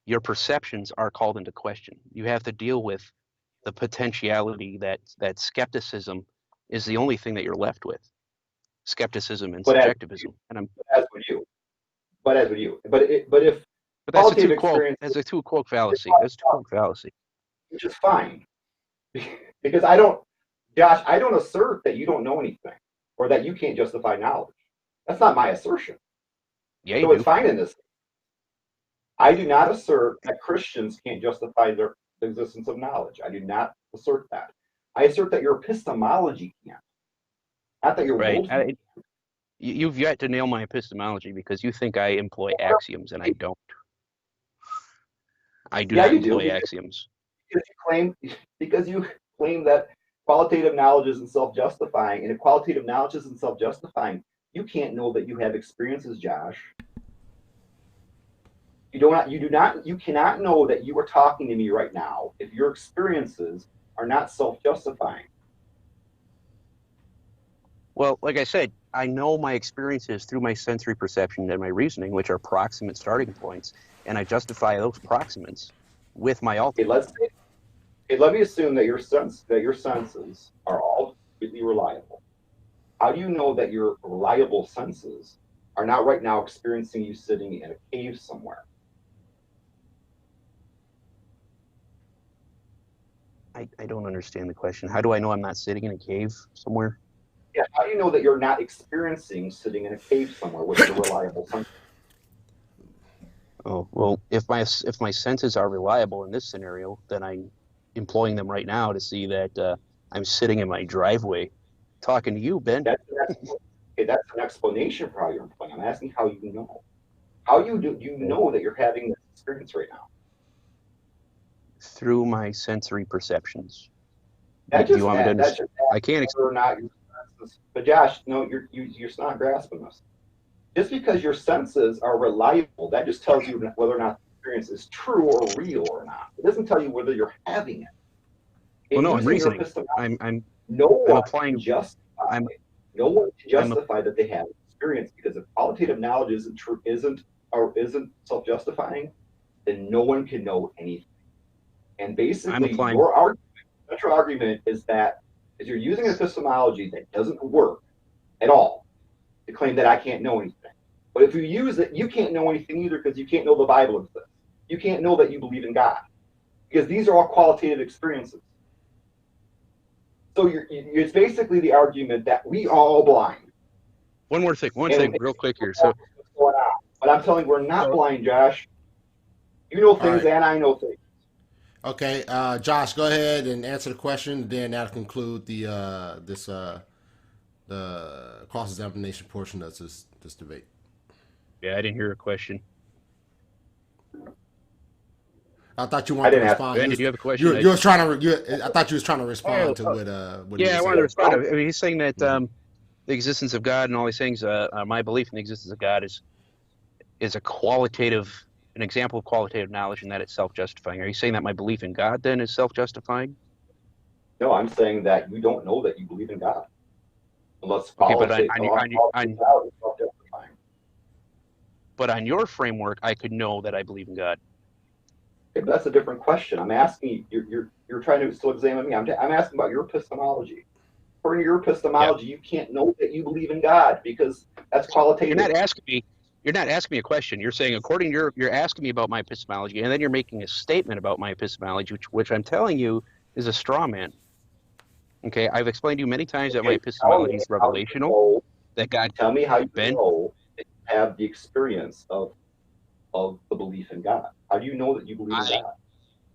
your perceptions are called into question. You have to deal with the potentiality that skepticism is the only thing that you're left with. Skepticism and subjectivism. As would you. But if that's a two-quote fallacy. That's a two-quote fallacy. Which is fine. Because Josh, I don't assert that you don't know anything or that you can't justify knowledge. That's not my assertion. Yeah, so it's fine in this. I do not assert that Christians can't justify the existence of knowledge. I do not assert that. I assert that your epistemology can't. Not that your worldview. You've yet to nail my epistemology because you think I employ axioms, and I don't. I do not employ axioms. Because you claim that qualitative knowledge isn't self-justifying, and if qualitative knowledge isn't self-justifying, you can't know that you have experiences, Josh. You cannot know that you are talking to me right now if your experiences are not self-justifying. Well, like I said, I know my experiences through my sensory perception and my reasoning, which are proximate starting points, and I justify those proximates with my ultimate. Let me assume that your senses are all completely reliable. How do you know that your reliable senses are not right now experiencing you sitting in a cave somewhere? I don't understand the question. How do I know I'm not sitting in a cave somewhere? Yeah, how do you know that you're not experiencing sitting in a cave somewhere with your reliable senses? Oh, well, if my senses are reliable in this scenario, then I'm employing them right now to see that I'm sitting in my driveway talking to you, Ben. That's an explanation for how you're employing. I'm asking how you know. How do you know that you're having this experience right now? Through my sensory perceptions. I can't explain whether or not your senses. But Josh, no, you're not grasping this. Just because your senses are reliable, that just tells you whether or not the experience is true or real or not. It doesn't tell you whether you're having it. Well, no, I'm reasoning. No one can justify that they have experience, because if qualitative knowledge isn't self-justifying, then no one can know anything. And basically, your central argument is that you're using an epistemology that doesn't work at all to claim that I can't know anything. But if you use it, you can't know anything either, because you can't know the Bible exists. You can't know that you believe in God. because these are all qualitative experiences. So it's basically the argument that we are all blind. One more thing, real quick here. What's going on. But I'm telling you, we're not blind, Josh. You know All things right. and I know things. Okay, Josh, go ahead and answer the question. Then that'll conclude the cross examination portion of this debate. Yeah, I didn't hear a question. I thought you I wanted to didn't ask. respond. Ben, did you have a question? You was trying to. I thought you was trying to respond to what he Yeah, I was wanted to saying. respond. I mean, he's saying that Mhm. the existence of God and all these things, my belief in the existence of God is a qualitative, an example of qualitative knowledge, and that it's self-justifying. Are you saying that my belief in God then is self-justifying? No, I'm saying that you don't know that you believe in God. Unless Okay, but qualitative, self-justifying. but on your framework, I could know that I believe in God. Okay, but that's a different question. I'm asking you're trying to still examine me. I'm asking about your epistemology. According to your Yeah, epistemology, you can't know that you believe in God because that's you're qualitative. not asking me. You're not asking me a question. You're saying according to you're asking me about my epistemology, and then you're making a statement about my epistemology, which I'm telling you is a straw man. Okay, I've explained to you many times that my Okay, tell epistemology me is how you revelational. know. That God, Tell me how you Ben, know that you have the experience of the belief in God. How do you know that you believe in I God?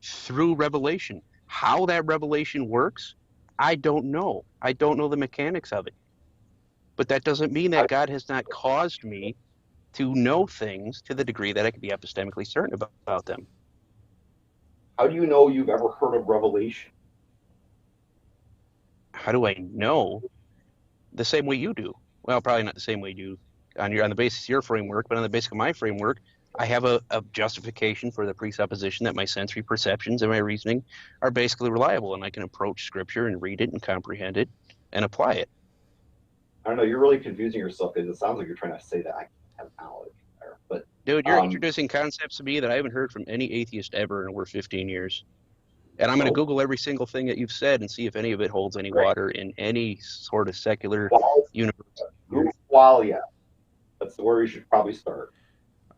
through revelation. How that revelation works, I don't know. I don't know the mechanics of it. But that doesn't mean How, that God has not caused me to know things to the degree that I can be epistemically certain about them. how do you know you've ever heard of revelation? How do I know? The same way you do. Well, probably not the same way you do on the basis of your framework, but on the basis of my framework, I have a justification for the presupposition that my sensory perceptions and my reasoning are basically reliable, and I can approach scripture and read it and comprehend it and apply it. I don't know. You're really confusing yourself because it sounds like you're trying to say that I have knowledge there. But Dude, you're um, introducing concepts to me that I haven't heard from any atheist ever in over 15 years. And I'm going to so Google every single thing that you've said and see if any of it holds any great. water in any sort of secular Qual, universe. Google qualia. That's where you should probably start.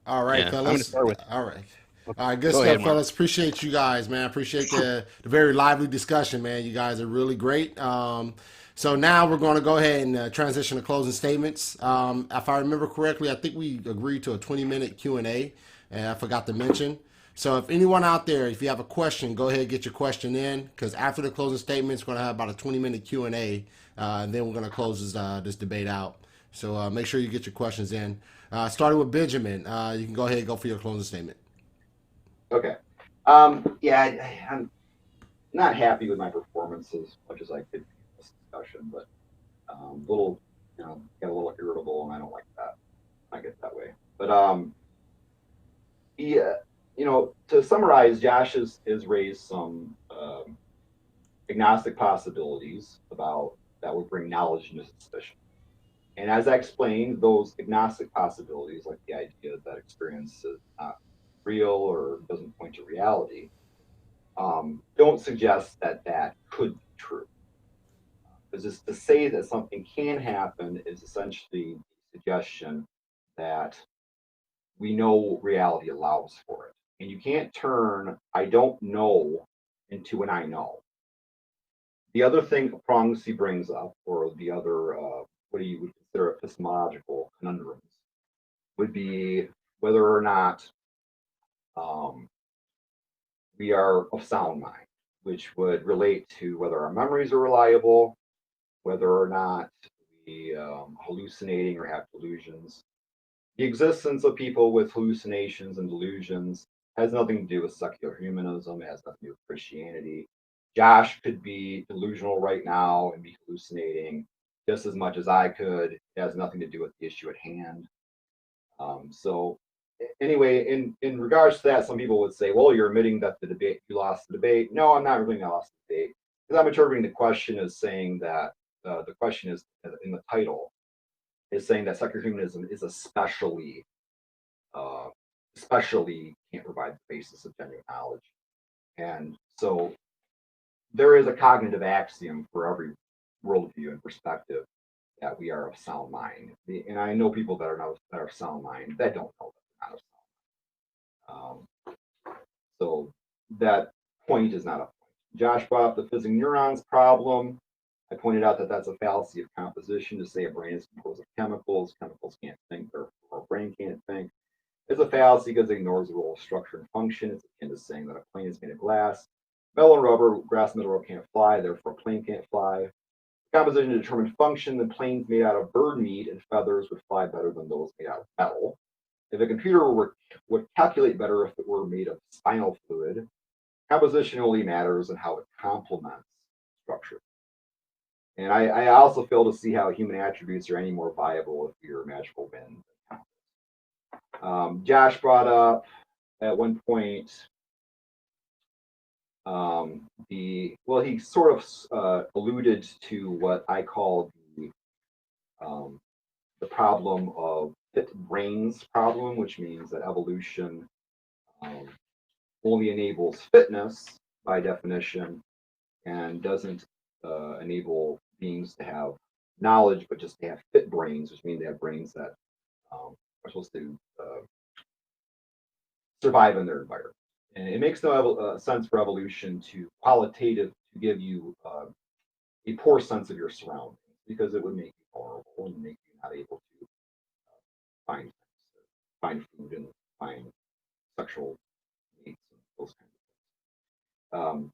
All right, Yeah, I'm going to fellas. start with. All right. Okay, All right, good go ahead, stuff, Mark. fellas. Appreciate you guys, man. Appreciate the very lively discussion, man. You guys are really great. So now we're going to go ahead and transition to closing statements. If I remember correctly, I think we agreed to a 20-minute Q&A, and I forgot to mention. So if anyone out there, if you have a question, go ahead and get your question in, because after the closing statements, we're going to have about a 20-minute Q&A, and then we're going to close this debate out. So make sure you get your questions in. Starting with Benjamin, you can go ahead and go for your closing statement. Okay. Yeah, I'm not happy with my performance as much as I could be in this discussion, but little, get a little irritable, and I don't like that. I get that way. But yeah, to summarize, Josh has raised some agnostic possibilities about that would bring knowledge into suspicion. And as I explained, those agnostic possibilities, like the idea that experience is not real or doesn't point to reality, don't suggest that that could be true. Because just to say that something can happen is essentially the suggestion that we know reality allows for it. And you can't turn I don't know into an I know. The other thing Prongsi brings up, or the other, what you would consider epistemological conundrums, would be whether or not um, we are of sound mind, which would relate to whether our memories are reliable, whether or not we hallucinating or have delusions. The existence of people with hallucinations and delusions has nothing to do with secular humanism. It has nothing to do with Christianity. Josh could be delusional right now and be hallucinating just as much as I could. It has nothing to do with the issue at hand. So anyway, in regards to that, some people would say, well, you're admitting that you lost the debate. No, I'm not admitting I lost the debate, because I'm interpreting the question as saying that the question is in the title is saying that secular humanism is uh, especially can't provide the basis of genuine knowledge. And so there is a cognitive axiom for every worldview and perspective that we are of sound mind. And I know people that are of sound mind that don't know that they're not of sound mind. So that point is not a point. Josh brought up the fizzing neurons problem. I pointed out that that's a fallacy of composition to say a brain is composed of chemicals. Chemicals can't think, or a brain can't think. It's a fallacy because it ignores the role of structure and function. It's akin to saying that a plane is made of glass, metal, and rubber. Glass, metal, rubber can't fly, therefore a plane can't fly. Composition to determine function, the planes made out of bird meat and feathers would fly better than those made out of metal. If a computer would calculate better if it were made of spinal fluid, composition only matters in how it complements structure. And I also fail to see how human attributes are any more viable if you're a magical wind. Josh brought up at one point he sort of alluded to what I call the problem of fit brains problem, which means that evolution only enables fitness by definition and doesn't enable beings to have knowledge, but just to have fit brains, which means they have brains that are supposed to survive in their environment. And it makes no sense for evolution to give you a poor sense of your surroundings, because it would make you vulnerable and make you not able to find food and find sexual mates and those kinds of things.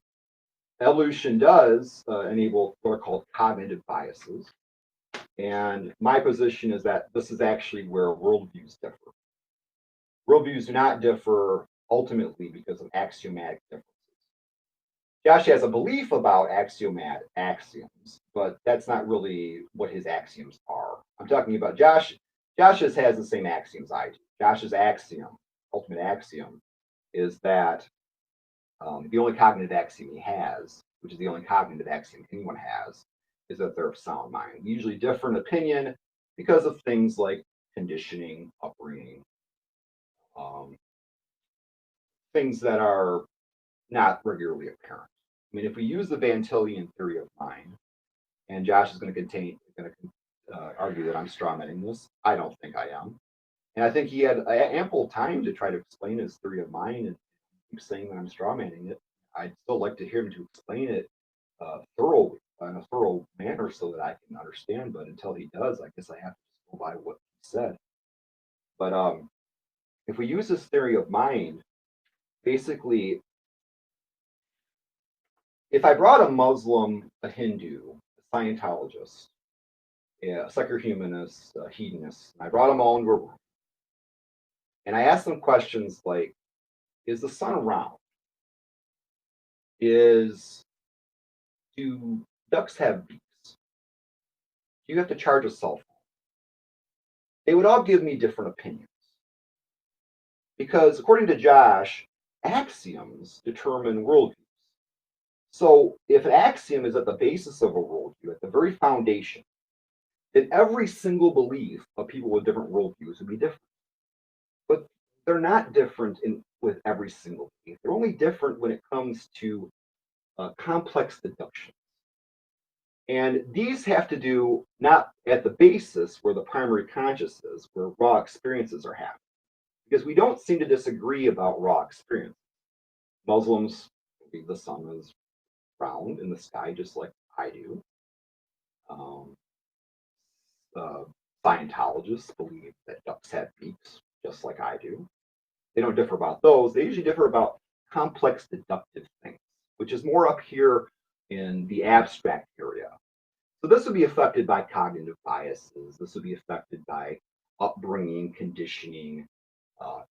Evolution does enable what are called cognitive biases. And my position is that this is actually where worldviews differ. Worldviews do not differ ultimately because of axiomatic differences. Josh has a belief about axioms, but that's not really what his axioms are. I'm talking about Josh. Josh has the same axioms I do. Josh's ultimate axiom, is that the only cognitive axiom he has, which is the only cognitive axiom anyone has, is that they're of sound mind. We usually differ in opinion because of things like conditioning, upbringing, things that are not regularly apparent. I mean, if we use the Van Tillian theory of mind, and Josh is going to argue that I'm strawmanning this, I don't think I am. And I think he had ample time to try to explain his theory of mind and keep saying that I'm strawmanning it. I'd still like to hear him to explain it thoroughly, in a thorough manner, so that I can understand. But until he does, I guess I have to just go by what he said. But if we use this theory of mind, basically, if I brought a Muslim, a Hindu, a Scientologist, a secular humanist, a hedonist, I brought them all into a room, and I asked them questions like, is the sun round? Do ducks have beaks? Do you have to charge a cell phone? They would all give me different opinions. Because according to Josh, axioms determine worldviews. So if an axiom is at the basis of a worldview, at the very foundation, then every single belief of people with different worldviews would be different. But they're not different with every single belief. They're only different when it comes to complex deductions. And these have to do not at the basis where the primary conscious is, where raw experiences are happening. Because we don't seem to disagree about raw experiences. Muslims believe the sun is round in the sky, just like I do. Scientologists believe that ducks have beaks, just like I do. They don't differ about those. They usually differ about complex deductive things, which is more up here in the abstract area. So this would be affected by cognitive biases. This would be affected by upbringing, conditioning,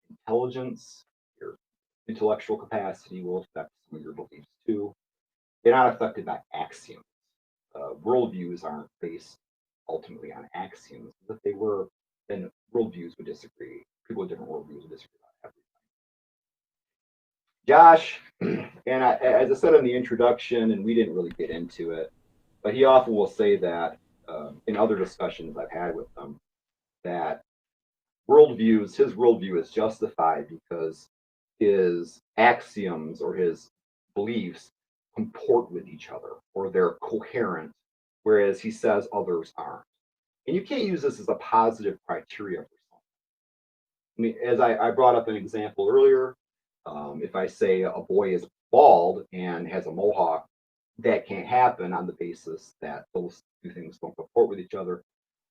intelligence. Your intellectual capacity will affect some of your beliefs too. They're not affected by axioms. Worldviews aren't based ultimately on axioms. If they were, then worldviews would disagree. People with different worldviews would disagree about everything. Josh, and as I said in the introduction, and we didn't really get into it, but he often will say that in other discussions I've had with him, that his worldview is justified because his axioms or his beliefs comport with each other, or they're coherent, whereas he says others aren't. And you can't use this as a positive criteria for something. I mean, as I brought up an example earlier, if I say a boy is bald and has a mohawk, that can't happen on the basis that those two things don't comport with each other.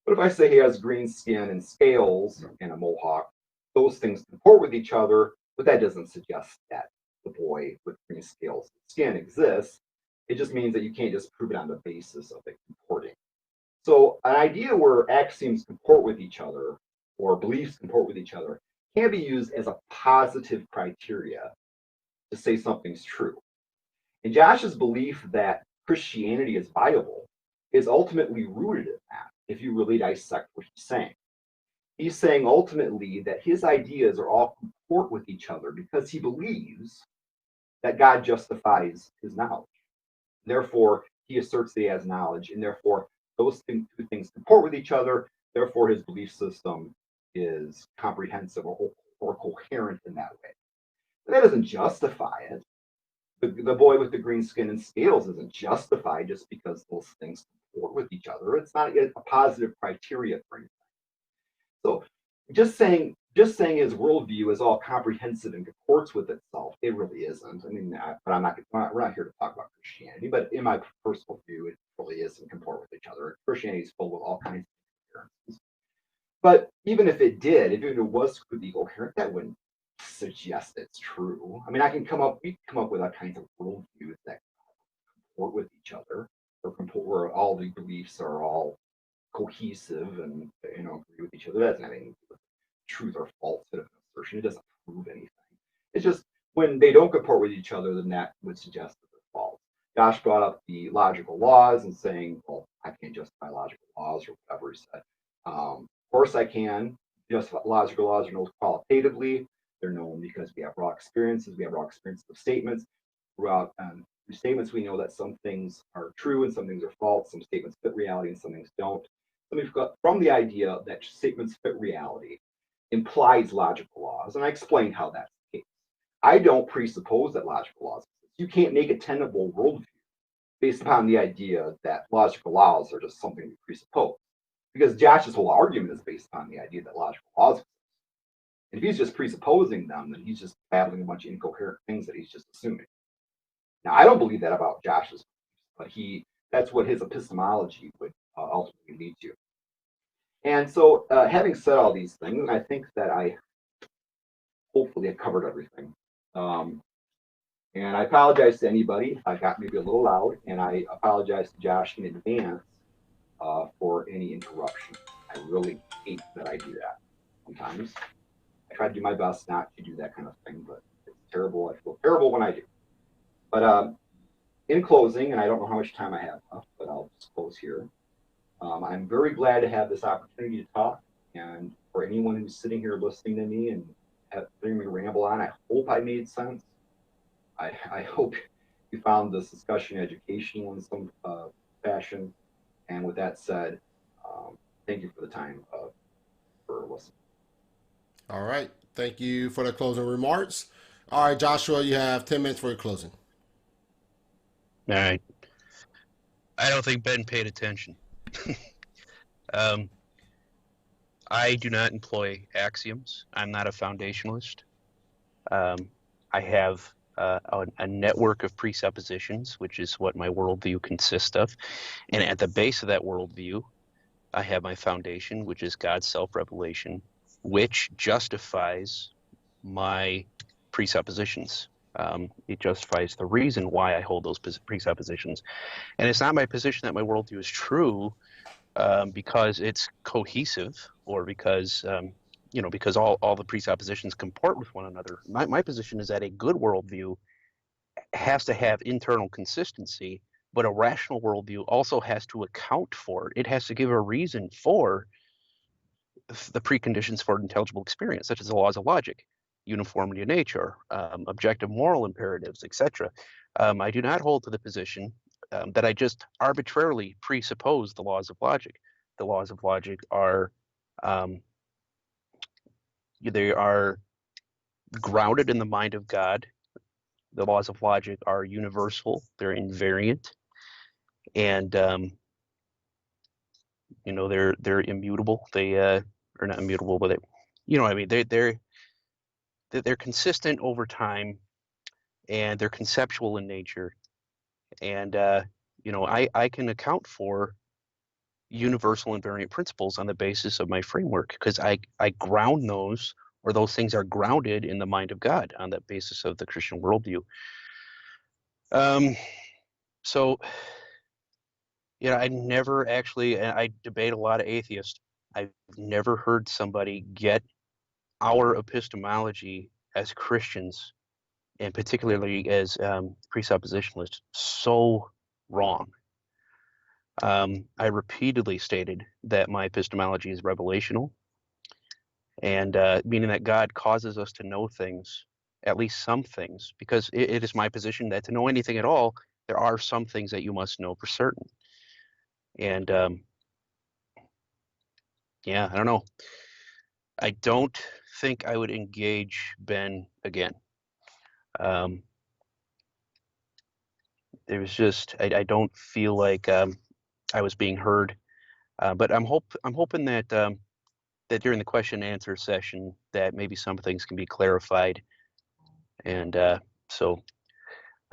But if I say he has green skin and scales and a mohawk, those things comport with each other, but that doesn't suggest that the boy with green scales and skin exists. It just means that you can't just prove it on the basis of it comporting. So an idea where axioms comport with each other or beliefs comport with each other can be used as a positive criteria to say something's true. And Josh's belief that Christianity is viable is ultimately rooted in that, if you really dissect what he's saying. He's saying ultimately that his ideas are all comport with each other because he believes that God justifies his knowledge. Therefore, he asserts that he has knowledge, and therefore those two things comport with each other. Therefore, his belief system is comprehensive or coherent in that way. But that doesn't justify it. The boy with the green skin and scales isn't justified just because those things comport with each other. It's not a positive criteria for anything. So just saying his worldview is all comprehensive and comports with itself, it really isn't. I mean, but we're not here to talk about Christianity, but in my personal view, it really isn't comport with each other. Christianity is full of all kinds of appearances. But even if it did, if it was completely coherent, that wouldn't suggest it's true. I mean, we can come up with all kinds of worldviews that comport with each other, or where all the beliefs are all cohesive and agree with each other. That doesn't have anything to do with truth or falsehood of an assertion. It doesn't prove anything. It's just when they don't comport with each other, then that would suggest that they're false. Josh brought up the logical laws and saying, well, I can't justify logical laws or whatever he said. Of course I can. Justify logical laws are known qualitatively. They're known because we have raw experiences. We have raw experiences of statements. Throughout statements, we know that some things are true and some things are false. Some statements fit reality and some things don't. So we've got from the idea that statements fit reality implies logical laws, and I explained how that's the case. I don't presuppose that logical laws exist. You can't make a tenable worldview based upon the idea that logical laws are just something we presuppose, because Josh's whole argument is based upon the idea that logical laws exist. And if he's just presupposing them, then he's just babbling a bunch of incoherent things that he's just assuming. Now, I don't believe that about Josh's, but that's what his epistemology would ultimately lead to. And so, having said all these things, I think that I hopefully have covered everything. And I apologize to anybody if I got maybe a little loud, and I apologize to Josh in advance for any interruption. I really hate that I do that sometimes. I try to do my best not to do that kind of thing, but it's terrible. I feel terrible when I do. But in closing, and I don't know how much time I have left, but I'll just close here. I'm very glad to have this opportunity to talk. And for anyone who's sitting here listening to me and hearing me ramble on, I hope I made sense. I hope you found this discussion educational in some fashion. And with that said, thank you for the time for listening. All right. Thank you for the closing remarks. All right, Joshua, you have 10 minutes for your closing. All right. I don't think Ben paid attention. I do not employ axioms. I'm not a foundationalist. I have a network of presuppositions, which is what my worldview consists of. And at the base of that worldview, I have my foundation, which is God's self-revelation, which justifies my presuppositions. It justifies the reason why I hold those presuppositions. And it's not my position that my worldview is true because it's cohesive or because because all the presuppositions comport with one another. My position is that a good worldview has to have internal consistency, but a rational worldview also has to account for it. It has to give a reason for the preconditions for intelligible experience, such as the laws of logic, uniformity of nature, objective moral imperatives, etc. I do not hold to the position that I just arbitrarily presuppose the laws of logic. The laws of logic are they are grounded in the mind of God. The laws of logic are universal. They're invariant, and they're immutable. They are not immutable, but they're consistent over time, and they're conceptual in nature. And I can account for universal invariant principles on the basis of my framework because I ground those, or those things are grounded in the mind of God on the basis of the Christian worldview. So, I debate a lot of atheists. I've never heard somebody get our epistemology as Christians, and particularly as presuppositionalists, so wrong. I repeatedly stated that my epistemology is revelational, and meaning that God causes us to know things, at least some things, because it is my position that to know anything at all, there are some things that you must know for certain. And I don't know. I don't think I would engage Ben again. There was just I don't feel like I was being heard. But I'm hoping that that during the question and answer session that maybe some things can be clarified. And so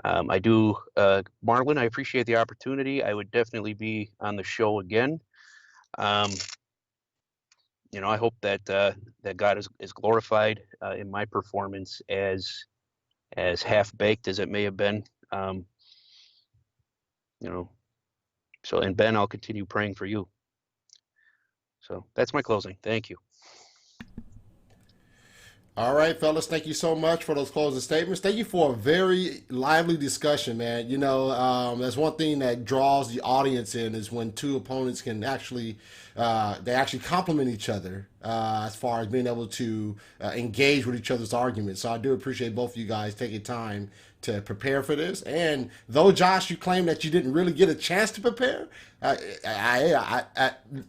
I do, Marlon, I appreciate the opportunity. I would definitely be on the show again. I hope that that God is glorified in my performance as half baked as it may have been. So, and Ben, I'll continue praying for you. So that's my closing. Thank you. All right, fellas, thank you so much for those closing statements. Thank you for a very lively discussion, man. That's one thing that draws the audience in is when two opponents can actually, they actually complement each other as far as being able to engage with each other's arguments. So I do appreciate both of you guys taking time to prepare for this. And though, Josh, you claim that you didn't really get a chance to prepare,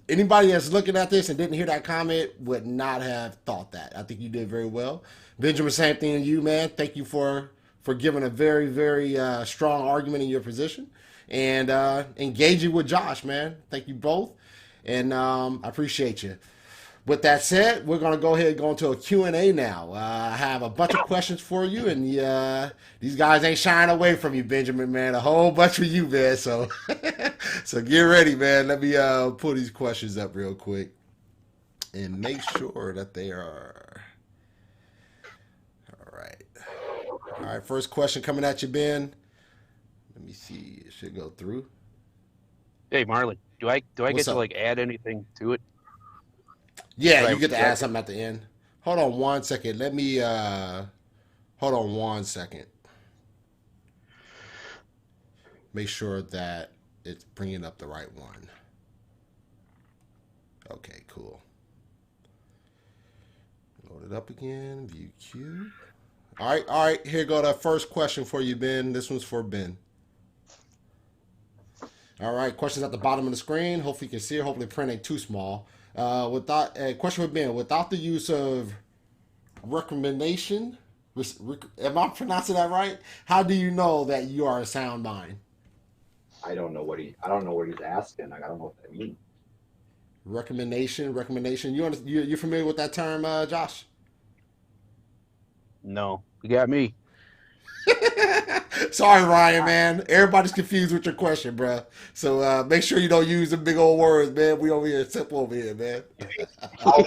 anybody that's looking at this and didn't hear that comment would not have thought that. I think you did very well. Benjamin, same thing to you, man. Thank you for giving a very, very strong argument in your position and engaging with Josh, man. Thank you both. And I appreciate you. With that said, we're going to go ahead and go into a Q&A now. I have a bunch of questions for you, and these guys ain't shying away from you, Benjamin, man. A whole bunch for you, man. So, so get ready, man. Let me pull these questions up real quick and make sure that they are all right. All right, first question coming at you, Ben. Let me see. It should go through. Hey, Marlon, do I What's get to up? like add anything to it? Yeah, Should I you get to add reject it? something at the end. Hold on one second. Let me hold on one second. Make sure that it's bringing up the right one. Okay, cool. Load it up again. View queue. All right. Here go the first question for you, Ben. This one's for Ben. All right, questions at the bottom of the screen. Hopefully you can see it. Hopefully the print ain't too small. Without a question for Ben, without the use of recommendation, am I pronouncing that right? How do you know that you are a sound mind? I don't know what he's asking. I don't know what that means. Recommendation. You're familiar with that term, Josh? No, you got me. Sorry, Ryan, man. Everybody's confused with your question, bro. So make sure you don't use the big old words, man. We over here simple over here, man. I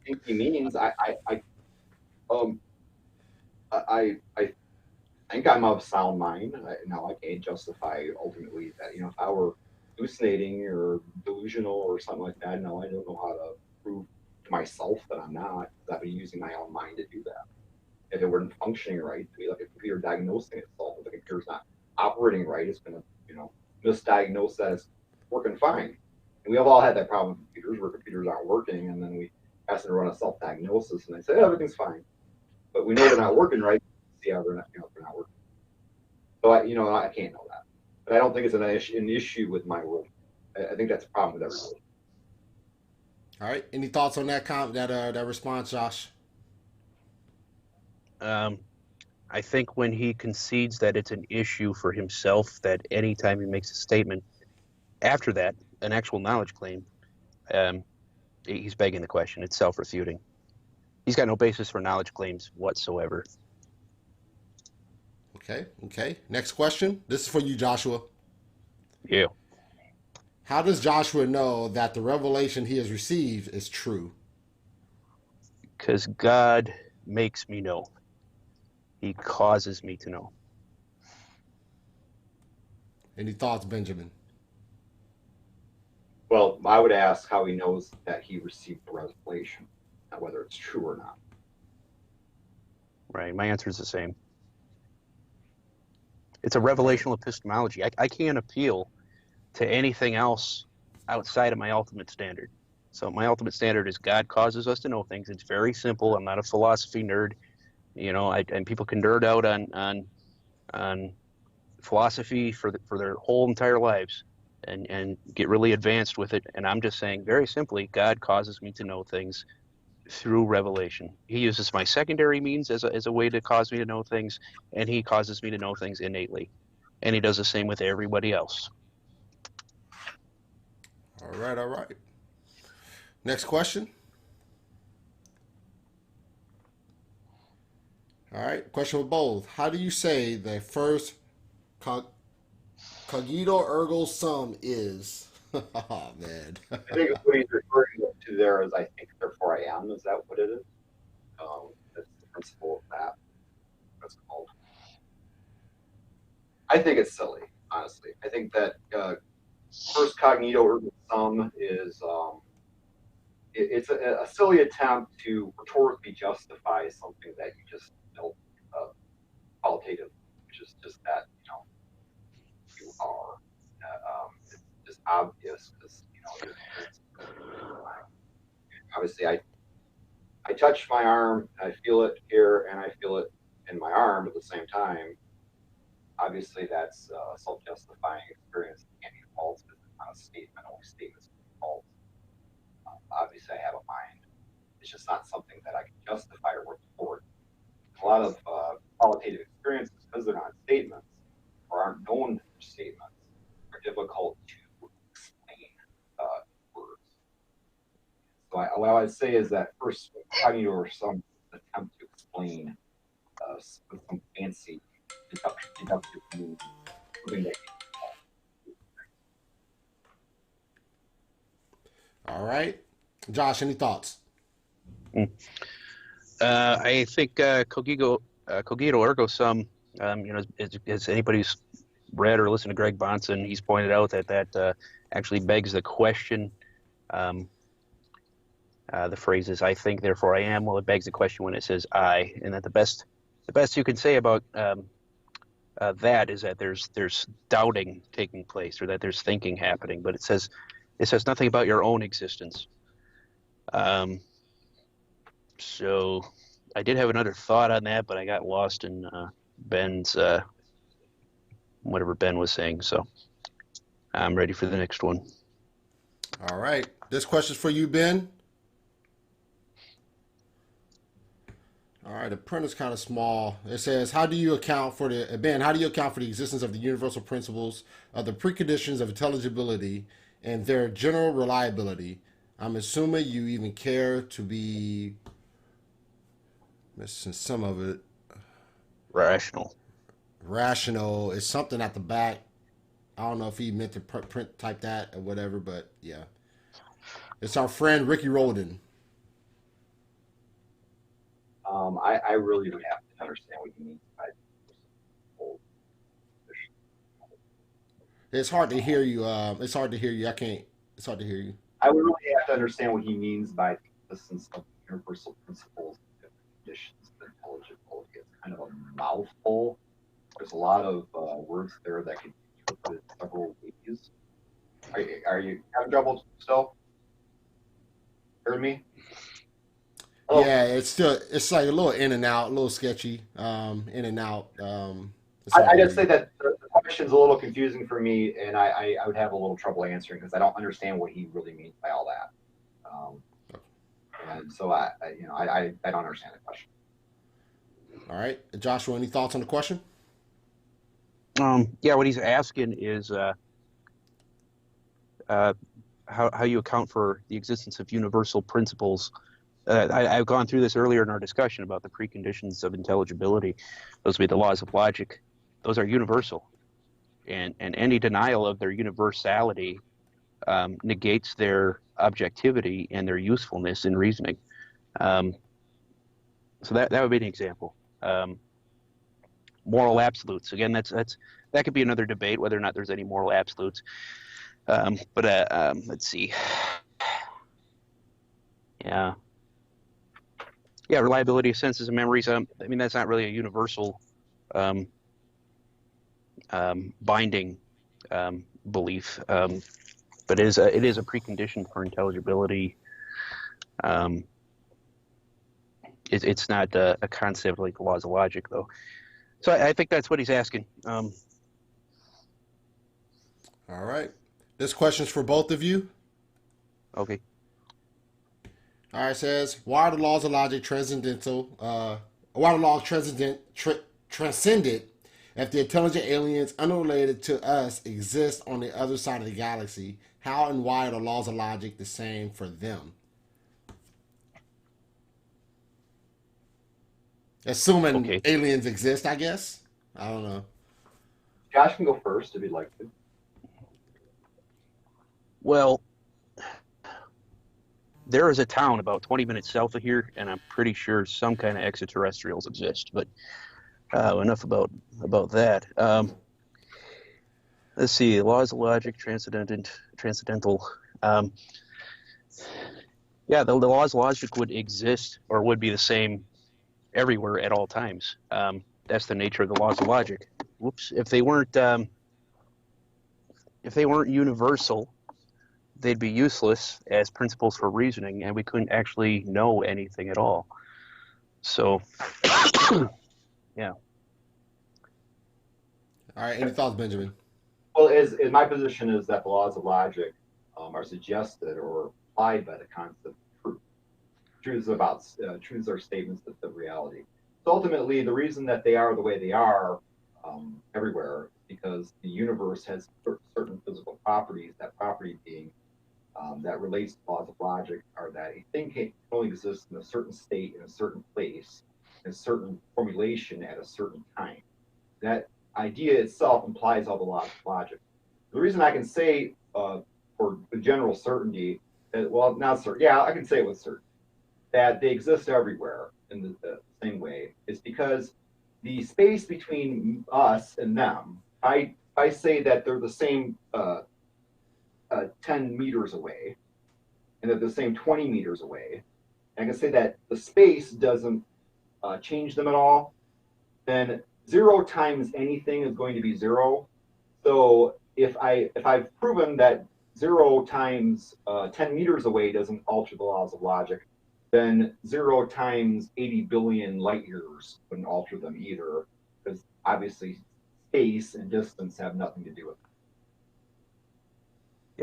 think he means um I think I'm of sound mind. Now I can't justify ultimately that if I were hallucinating or delusional or something like that. No, I don't know how to prove to myself that I'm not. Because I've been using my own mind to do that. If it weren't functioning right, to be like a computer diagnosing itself, if the computer's not operating right, it's going to misdiagnose that it's working fine. And we have all had that problem with computers where computers aren't working, and then we ask them to run a self-diagnosis, and they say everything's fine, but we know they're not working right. See how they're not working. So I can't know that, but I don't think it's an issue with my world. I think that's a problem with everybody. All right. Any thoughts on that response, Josh? I think when he concedes that it's an issue for himself, that anytime he makes a statement after that, an actual knowledge claim, he's begging the question. It's self-refuting. He's got no basis for knowledge claims whatsoever. Okay. Next question. This is for you, Joshua. Yeah. How does Joshua know that the revelation he has received is true? Because God makes me know. He causes me to know. Any thoughts, Benjamin? Well, I would ask how he knows that he received the revelation, not whether it's true or not. Right. My answer is the same. It's a revelational epistemology. I can't appeal to anything else outside of my ultimate standard. So my ultimate standard is God causes us to know things. It's very simple. I'm not a philosophy nerd, and people can nerd out on philosophy for their whole entire lives and get really advanced with it. And I'm just saying, very simply, God causes me to know things through revelation. He uses my secondary means as a way to cause me to know things, and he causes me to know things innately. And he does the same with everybody else. All right. Next question. All right, question for both. How do you say the first cogito ergo sum is? Oh, man. I think what he's referring to there is I think, therefore I am. Is that what it is? That's the principle of that. That's called. I think it's silly, honestly. I think that first cognito ergo sum is it's a silly attempt to rhetorically justify something that you just know qualitative, which is just that you are. It's just obvious because obviously I touch my arm, and I feel it here, and I feel it in my arm at the same time. Obviously, that's a self-justifying experience. It can't be false because it's not a statement. Only statements can be false. Obviously, I have a mind. It's just not something that I can justify or report. A lot of qualitative experiences, because they're not statements or aren't known for statements, are difficult to explain words. So what I would say is that first cognito or some attempt to explain with some fancy deductive means something that. All right. Josh, any thoughts? I think cogito ergo sum, as anybody who's read or listened to Greg Bonson, he's pointed out that actually begs the question. The phrase is, I think, therefore I am. Well, it begs the question when it says I, and that the best you can say about that is that there's doubting taking place, or that there's thinking happening, but it says nothing about your own existence. So I did have another thought on that, but I got lost in Ben's whatever Ben was saying. So I'm ready for the next one. All right. This question's for you, Ben. All right, the print is kind of small. It says, how do you account for the existence of the universal principles of the preconditions of intelligibility and their general reliability? I'm assuming you even care to be missing some of it. Rational is something at the back. I don't know if he meant to print type that or whatever, but yeah. It's our friend Ricky Rolden. I really would have to understand what you mean by It's hard to hear you. It's hard to hear you. It's hard to hear you. I would really have to understand what he means by the existence of universal principles and conditions of intelligibility. It's kind of a mouthful. There's a lot of words there that can be interpreted several ways. Are you having trouble still? Hearing me? Oh. Yeah, it's like a little in and out, a little sketchy, in and out. I just say that the question's a little confusing for me, and I would have a little trouble answering because I don't understand what he really means by all that. And so I don't understand the question. All right, Joshua, any thoughts on the question? Yeah, what he's asking is how you account for the existence of universal principles. I've gone through this earlier in our discussion about the preconditions of intelligibility. Those would be the laws of logic, those are universal, and any denial of their universality negates their objectivity and their usefulness in reasoning. So that would be an example. Moral absolutes. Again, that could be another debate whether or not there's any moral absolutes. But let's see. Yeah. Reliability of senses and memories. I mean, that's not really a universal binding belief, but it is a precondition for intelligibility. It's not a concept like the laws of logic, though. So I think that's what he's asking. All right. This question's for both of you. Okay. All right, it says, why are the laws of logic transcendental? Why are the laws transcendent if the intelligent aliens unrelated to us exist on the other side of the galaxy? How and why are the laws of logic the same for them? Assuming aliens exist, I guess. I don't know. Josh can go first if you'd like to. Well, there is a town about 20 minutes south of here, and I'm pretty sure some kind of extraterrestrials exist. But enough about that. Let's see. Laws of logic, transcendental. The laws of logic would exist or would be the same everywhere at all times. That's the nature of the laws of logic. Whoops. If they weren't universal, they'd be useless as principles for reasoning, and we couldn't actually know anything at all. So, yeah. All right. Any thoughts, Benjamin? Well, as my position is that the laws of logic are suggested or applied by the concept of truth. Truths are statements of reality. So ultimately, the reason that they are the way they are everywhere is because the universe has certain physical properties. That property being that relates to laws of logic are that a thing can only exist in a certain state, in a certain place, in a certain formulation at a certain time. That idea itself implies all the laws of logic. The reason I can say for general certainty, I can say it with certainty, that they exist everywhere in the same way is because the space between us and them, I say that they're the same 10 meters away, and they're the same 20 meters away, and I can say that the space doesn't change them at all, then 0 times anything is going to be 0. So if I've proven that 0 times 10 meters away doesn't alter the laws of logic, then 0 times 80 billion light years wouldn't alter them either, because obviously space and distance have nothing to do with it.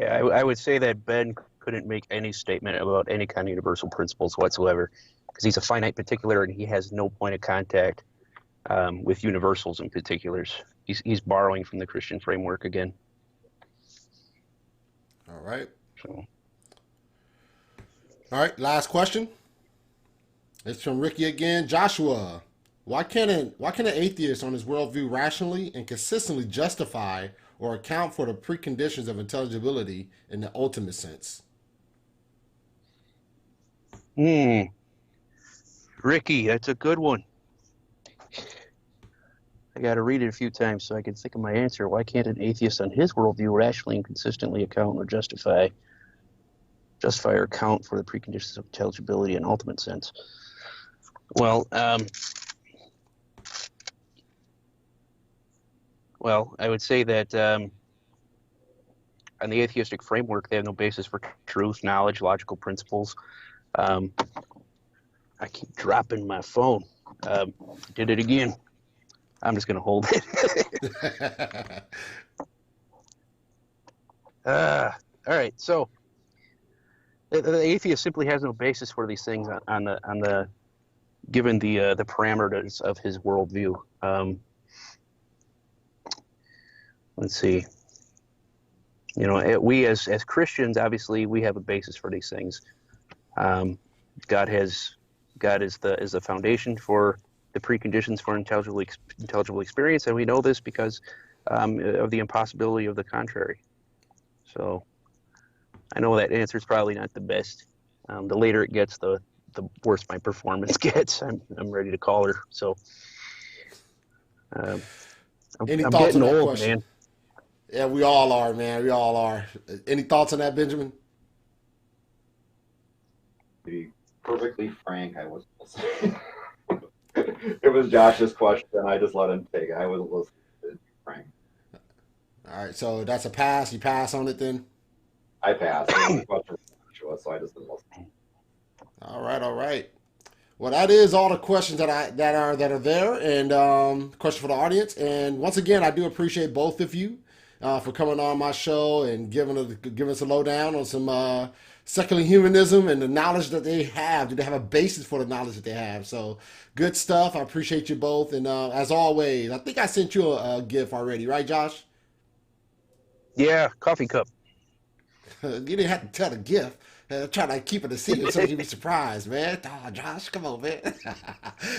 Yeah, I would say that Ben couldn't make any statement about any kind of universal principles whatsoever, because he's a finite particular and he has no point of contact with universals in particulars. He's borrowing from the Christian framework again. All right. All right, last question. It's from Ricky again. Joshua, why can an atheist on his worldview rationally and consistently justify or account for the preconditions of intelligibility in the ultimate sense? Ricky, that's a good one. I got to read it a few times so I can think of my answer. Why can't an atheist on his worldview rationally and consistently account or justify or account for the preconditions of intelligibility in ultimate sense? Well, I would say that on the atheistic framework, they have no basis for truth, knowledge, logical principles. I keep dropping my phone. Did it again. I'm just going to hold it. All right. So the atheist simply has no basis for these things on the given the parameters of his worldview. Let's see. We as Christians, obviously, we have a basis for these things. God is the foundation for the preconditions for intelligible experience, and we know this because of the impossibility of the contrary. So I know that answer is probably not the best. The later it gets, the worse my performance gets. I'm ready to call her. So I'm thoughts on getting that old, question? man. Yeah, we all are, man. We all are. Any thoughts on that, Benjamin? To be perfectly frank, I wasn't listening. It was Josh's question. I just let him take it. I wasn't listening to Frank. All right, so that's a pass. You pass on it then? I passed. It was a question from Joshua, so I just didn't listen. All right. Well, that is all the questions that are there, and question for the audience. And once again, I do appreciate both of you for coming on my show and giving us a lowdown on some secular humanism and the knowledge that they have. Do they have a basis for the knowledge that they have? So good stuff. I appreciate you both. And as always, I think I sent you a gift already, right, Josh? Yeah, coffee cup. You didn't have to tell the gift. Try to keep it a secret so you'd be surprised, man. Oh, Josh, come on, man.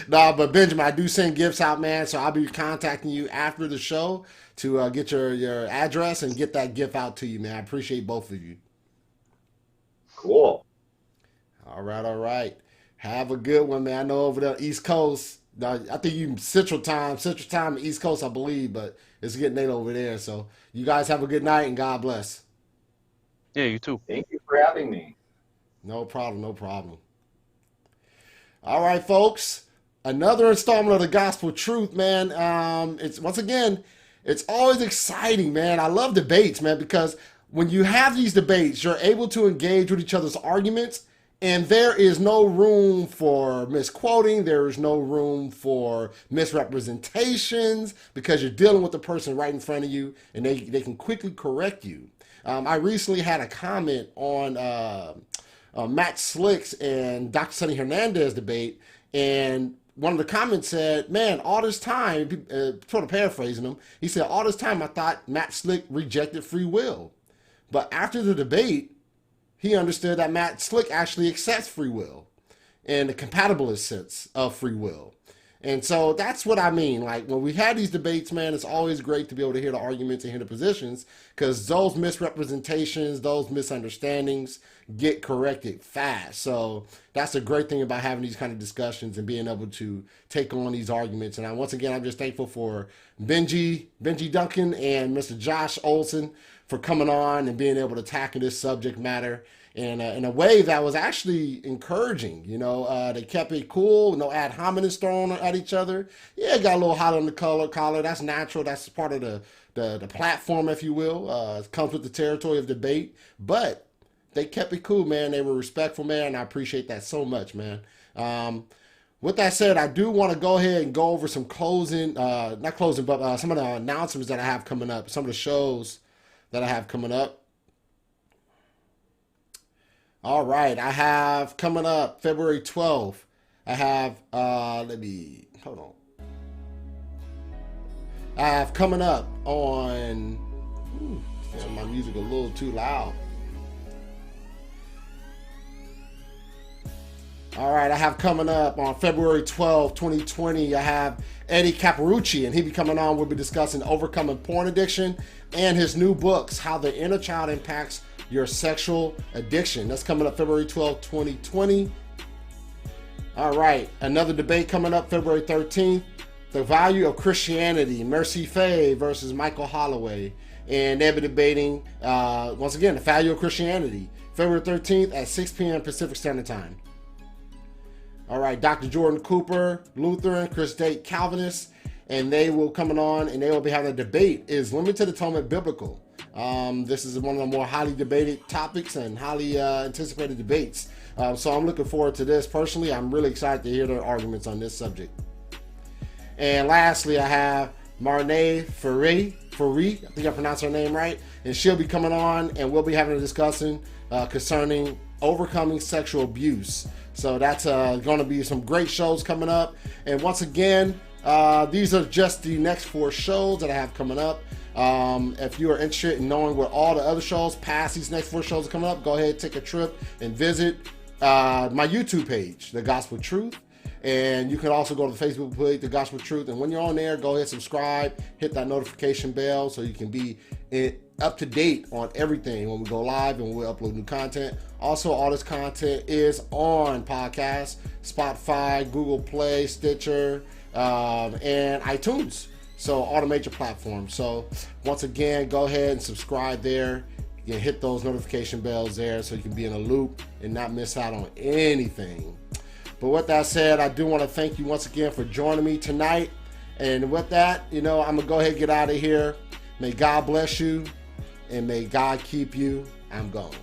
Nah, but Benjamin, I do send gifts out, man. So I'll be contacting you after the show to get your address and get that gift out to you, man. I appreciate both of you. Cool. All right. Have a good one, man. I know over the East Coast, I think you Central Time, East Coast, I believe, but it's getting late over there. So you guys have a good night and God bless. Yeah, you too. Thank you for having me. No problem. All right, folks. Another installment of the Gospel Truth, man. It's once again, it's always exciting, man. I love debates, man, because when you have these debates, you're able to engage with each other's arguments, and there is no room for misquoting. There is no room for misrepresentations because you're dealing with the person right in front of you, and they can quickly correct you. I recently had a comment on Matt Slick's and Dr. Sonny Hernandez debate, and one of the comments said, man, all this time, sort of paraphrasing him, he said, all this time I thought Matt Slick rejected free will. But after the debate, he understood that Matt Slick actually accepts free will in the compatibilist sense of free will. And so that's what I mean. Like when we have these debates, man, it's always great to be able to hear the arguments and hear the positions because those misrepresentations, those misunderstandings get corrected fast. So that's a great thing about having these kind of discussions and being able to take on these arguments. And once again, I'm just thankful for Benji Duncan and Mr. Josh Olson for coming on and being able to tackle this subject matter in a way that was actually encouraging. You know, they kept it cool, no ad hominems thrown at each other. Yeah, it got a little hot on the collar. That's natural. That's part of the platform, if you will. It comes with the territory of debate. But they kept it cool, man. They were respectful, man. And I appreciate that so much, man. With that said, I do want to go ahead and go over some some of the announcements that I have coming up, some of the shows that I have coming up. All right, I have coming up February 12th. I have, hold on. I have coming up on, my music a little too loud. All right, I have coming up on February 12th, 2020, I have Eddie Caparucci, and he'll be coming on. We'll be discussing overcoming porn addiction and his new books, How the Inner Child Impacts Your Sexual Addiction. That's coming up February 12th, 2020. All right, another debate coming up February 13th, The Value of Christianity, Mercy Faye versus Michael Holloway. And they'll be debating, once again, the value of Christianity, February 13th at 6 p.m. Pacific Standard Time. All right, Dr. Jordan Cooper, Lutheran, Chris Date, Calvinist, and they will coming on and they will be having a debate. Is limited atonement biblical? This is one of the more highly debated topics and highly anticipated debates. So I'm looking forward to this. Personally, I'm really excited to hear their arguments on this subject. And lastly, I have Marnay Ferry, I think I pronounced her name right, and she'll be coming on and we'll be having a discussion concerning overcoming sexual abuse. So that's going to be some great shows coming up. And once again, these are just the next 4 shows that I have coming up. If you are interested in knowing what all the other shows past these next 4 shows are coming up, go ahead, take a trip and visit my YouTube page, The Gospel Truth. And you can also go to the Facebook page, The Gospel Truth. And when you're on there, go ahead, subscribe, hit that notification bell so you can be up to date on everything when we go live and we upload new content. Also, all this content is on podcasts, Spotify, Google Play, Stitcher, and iTunes. So all the major platforms. So once again, go ahead and subscribe there. You can hit those notification bells there so you can be in a loop and not miss out on anything. But with that said, I do want to thank you once again for joining me tonight. And with that, I'm going to go ahead and get out of here. May God bless you and may God keep you. I'm gone.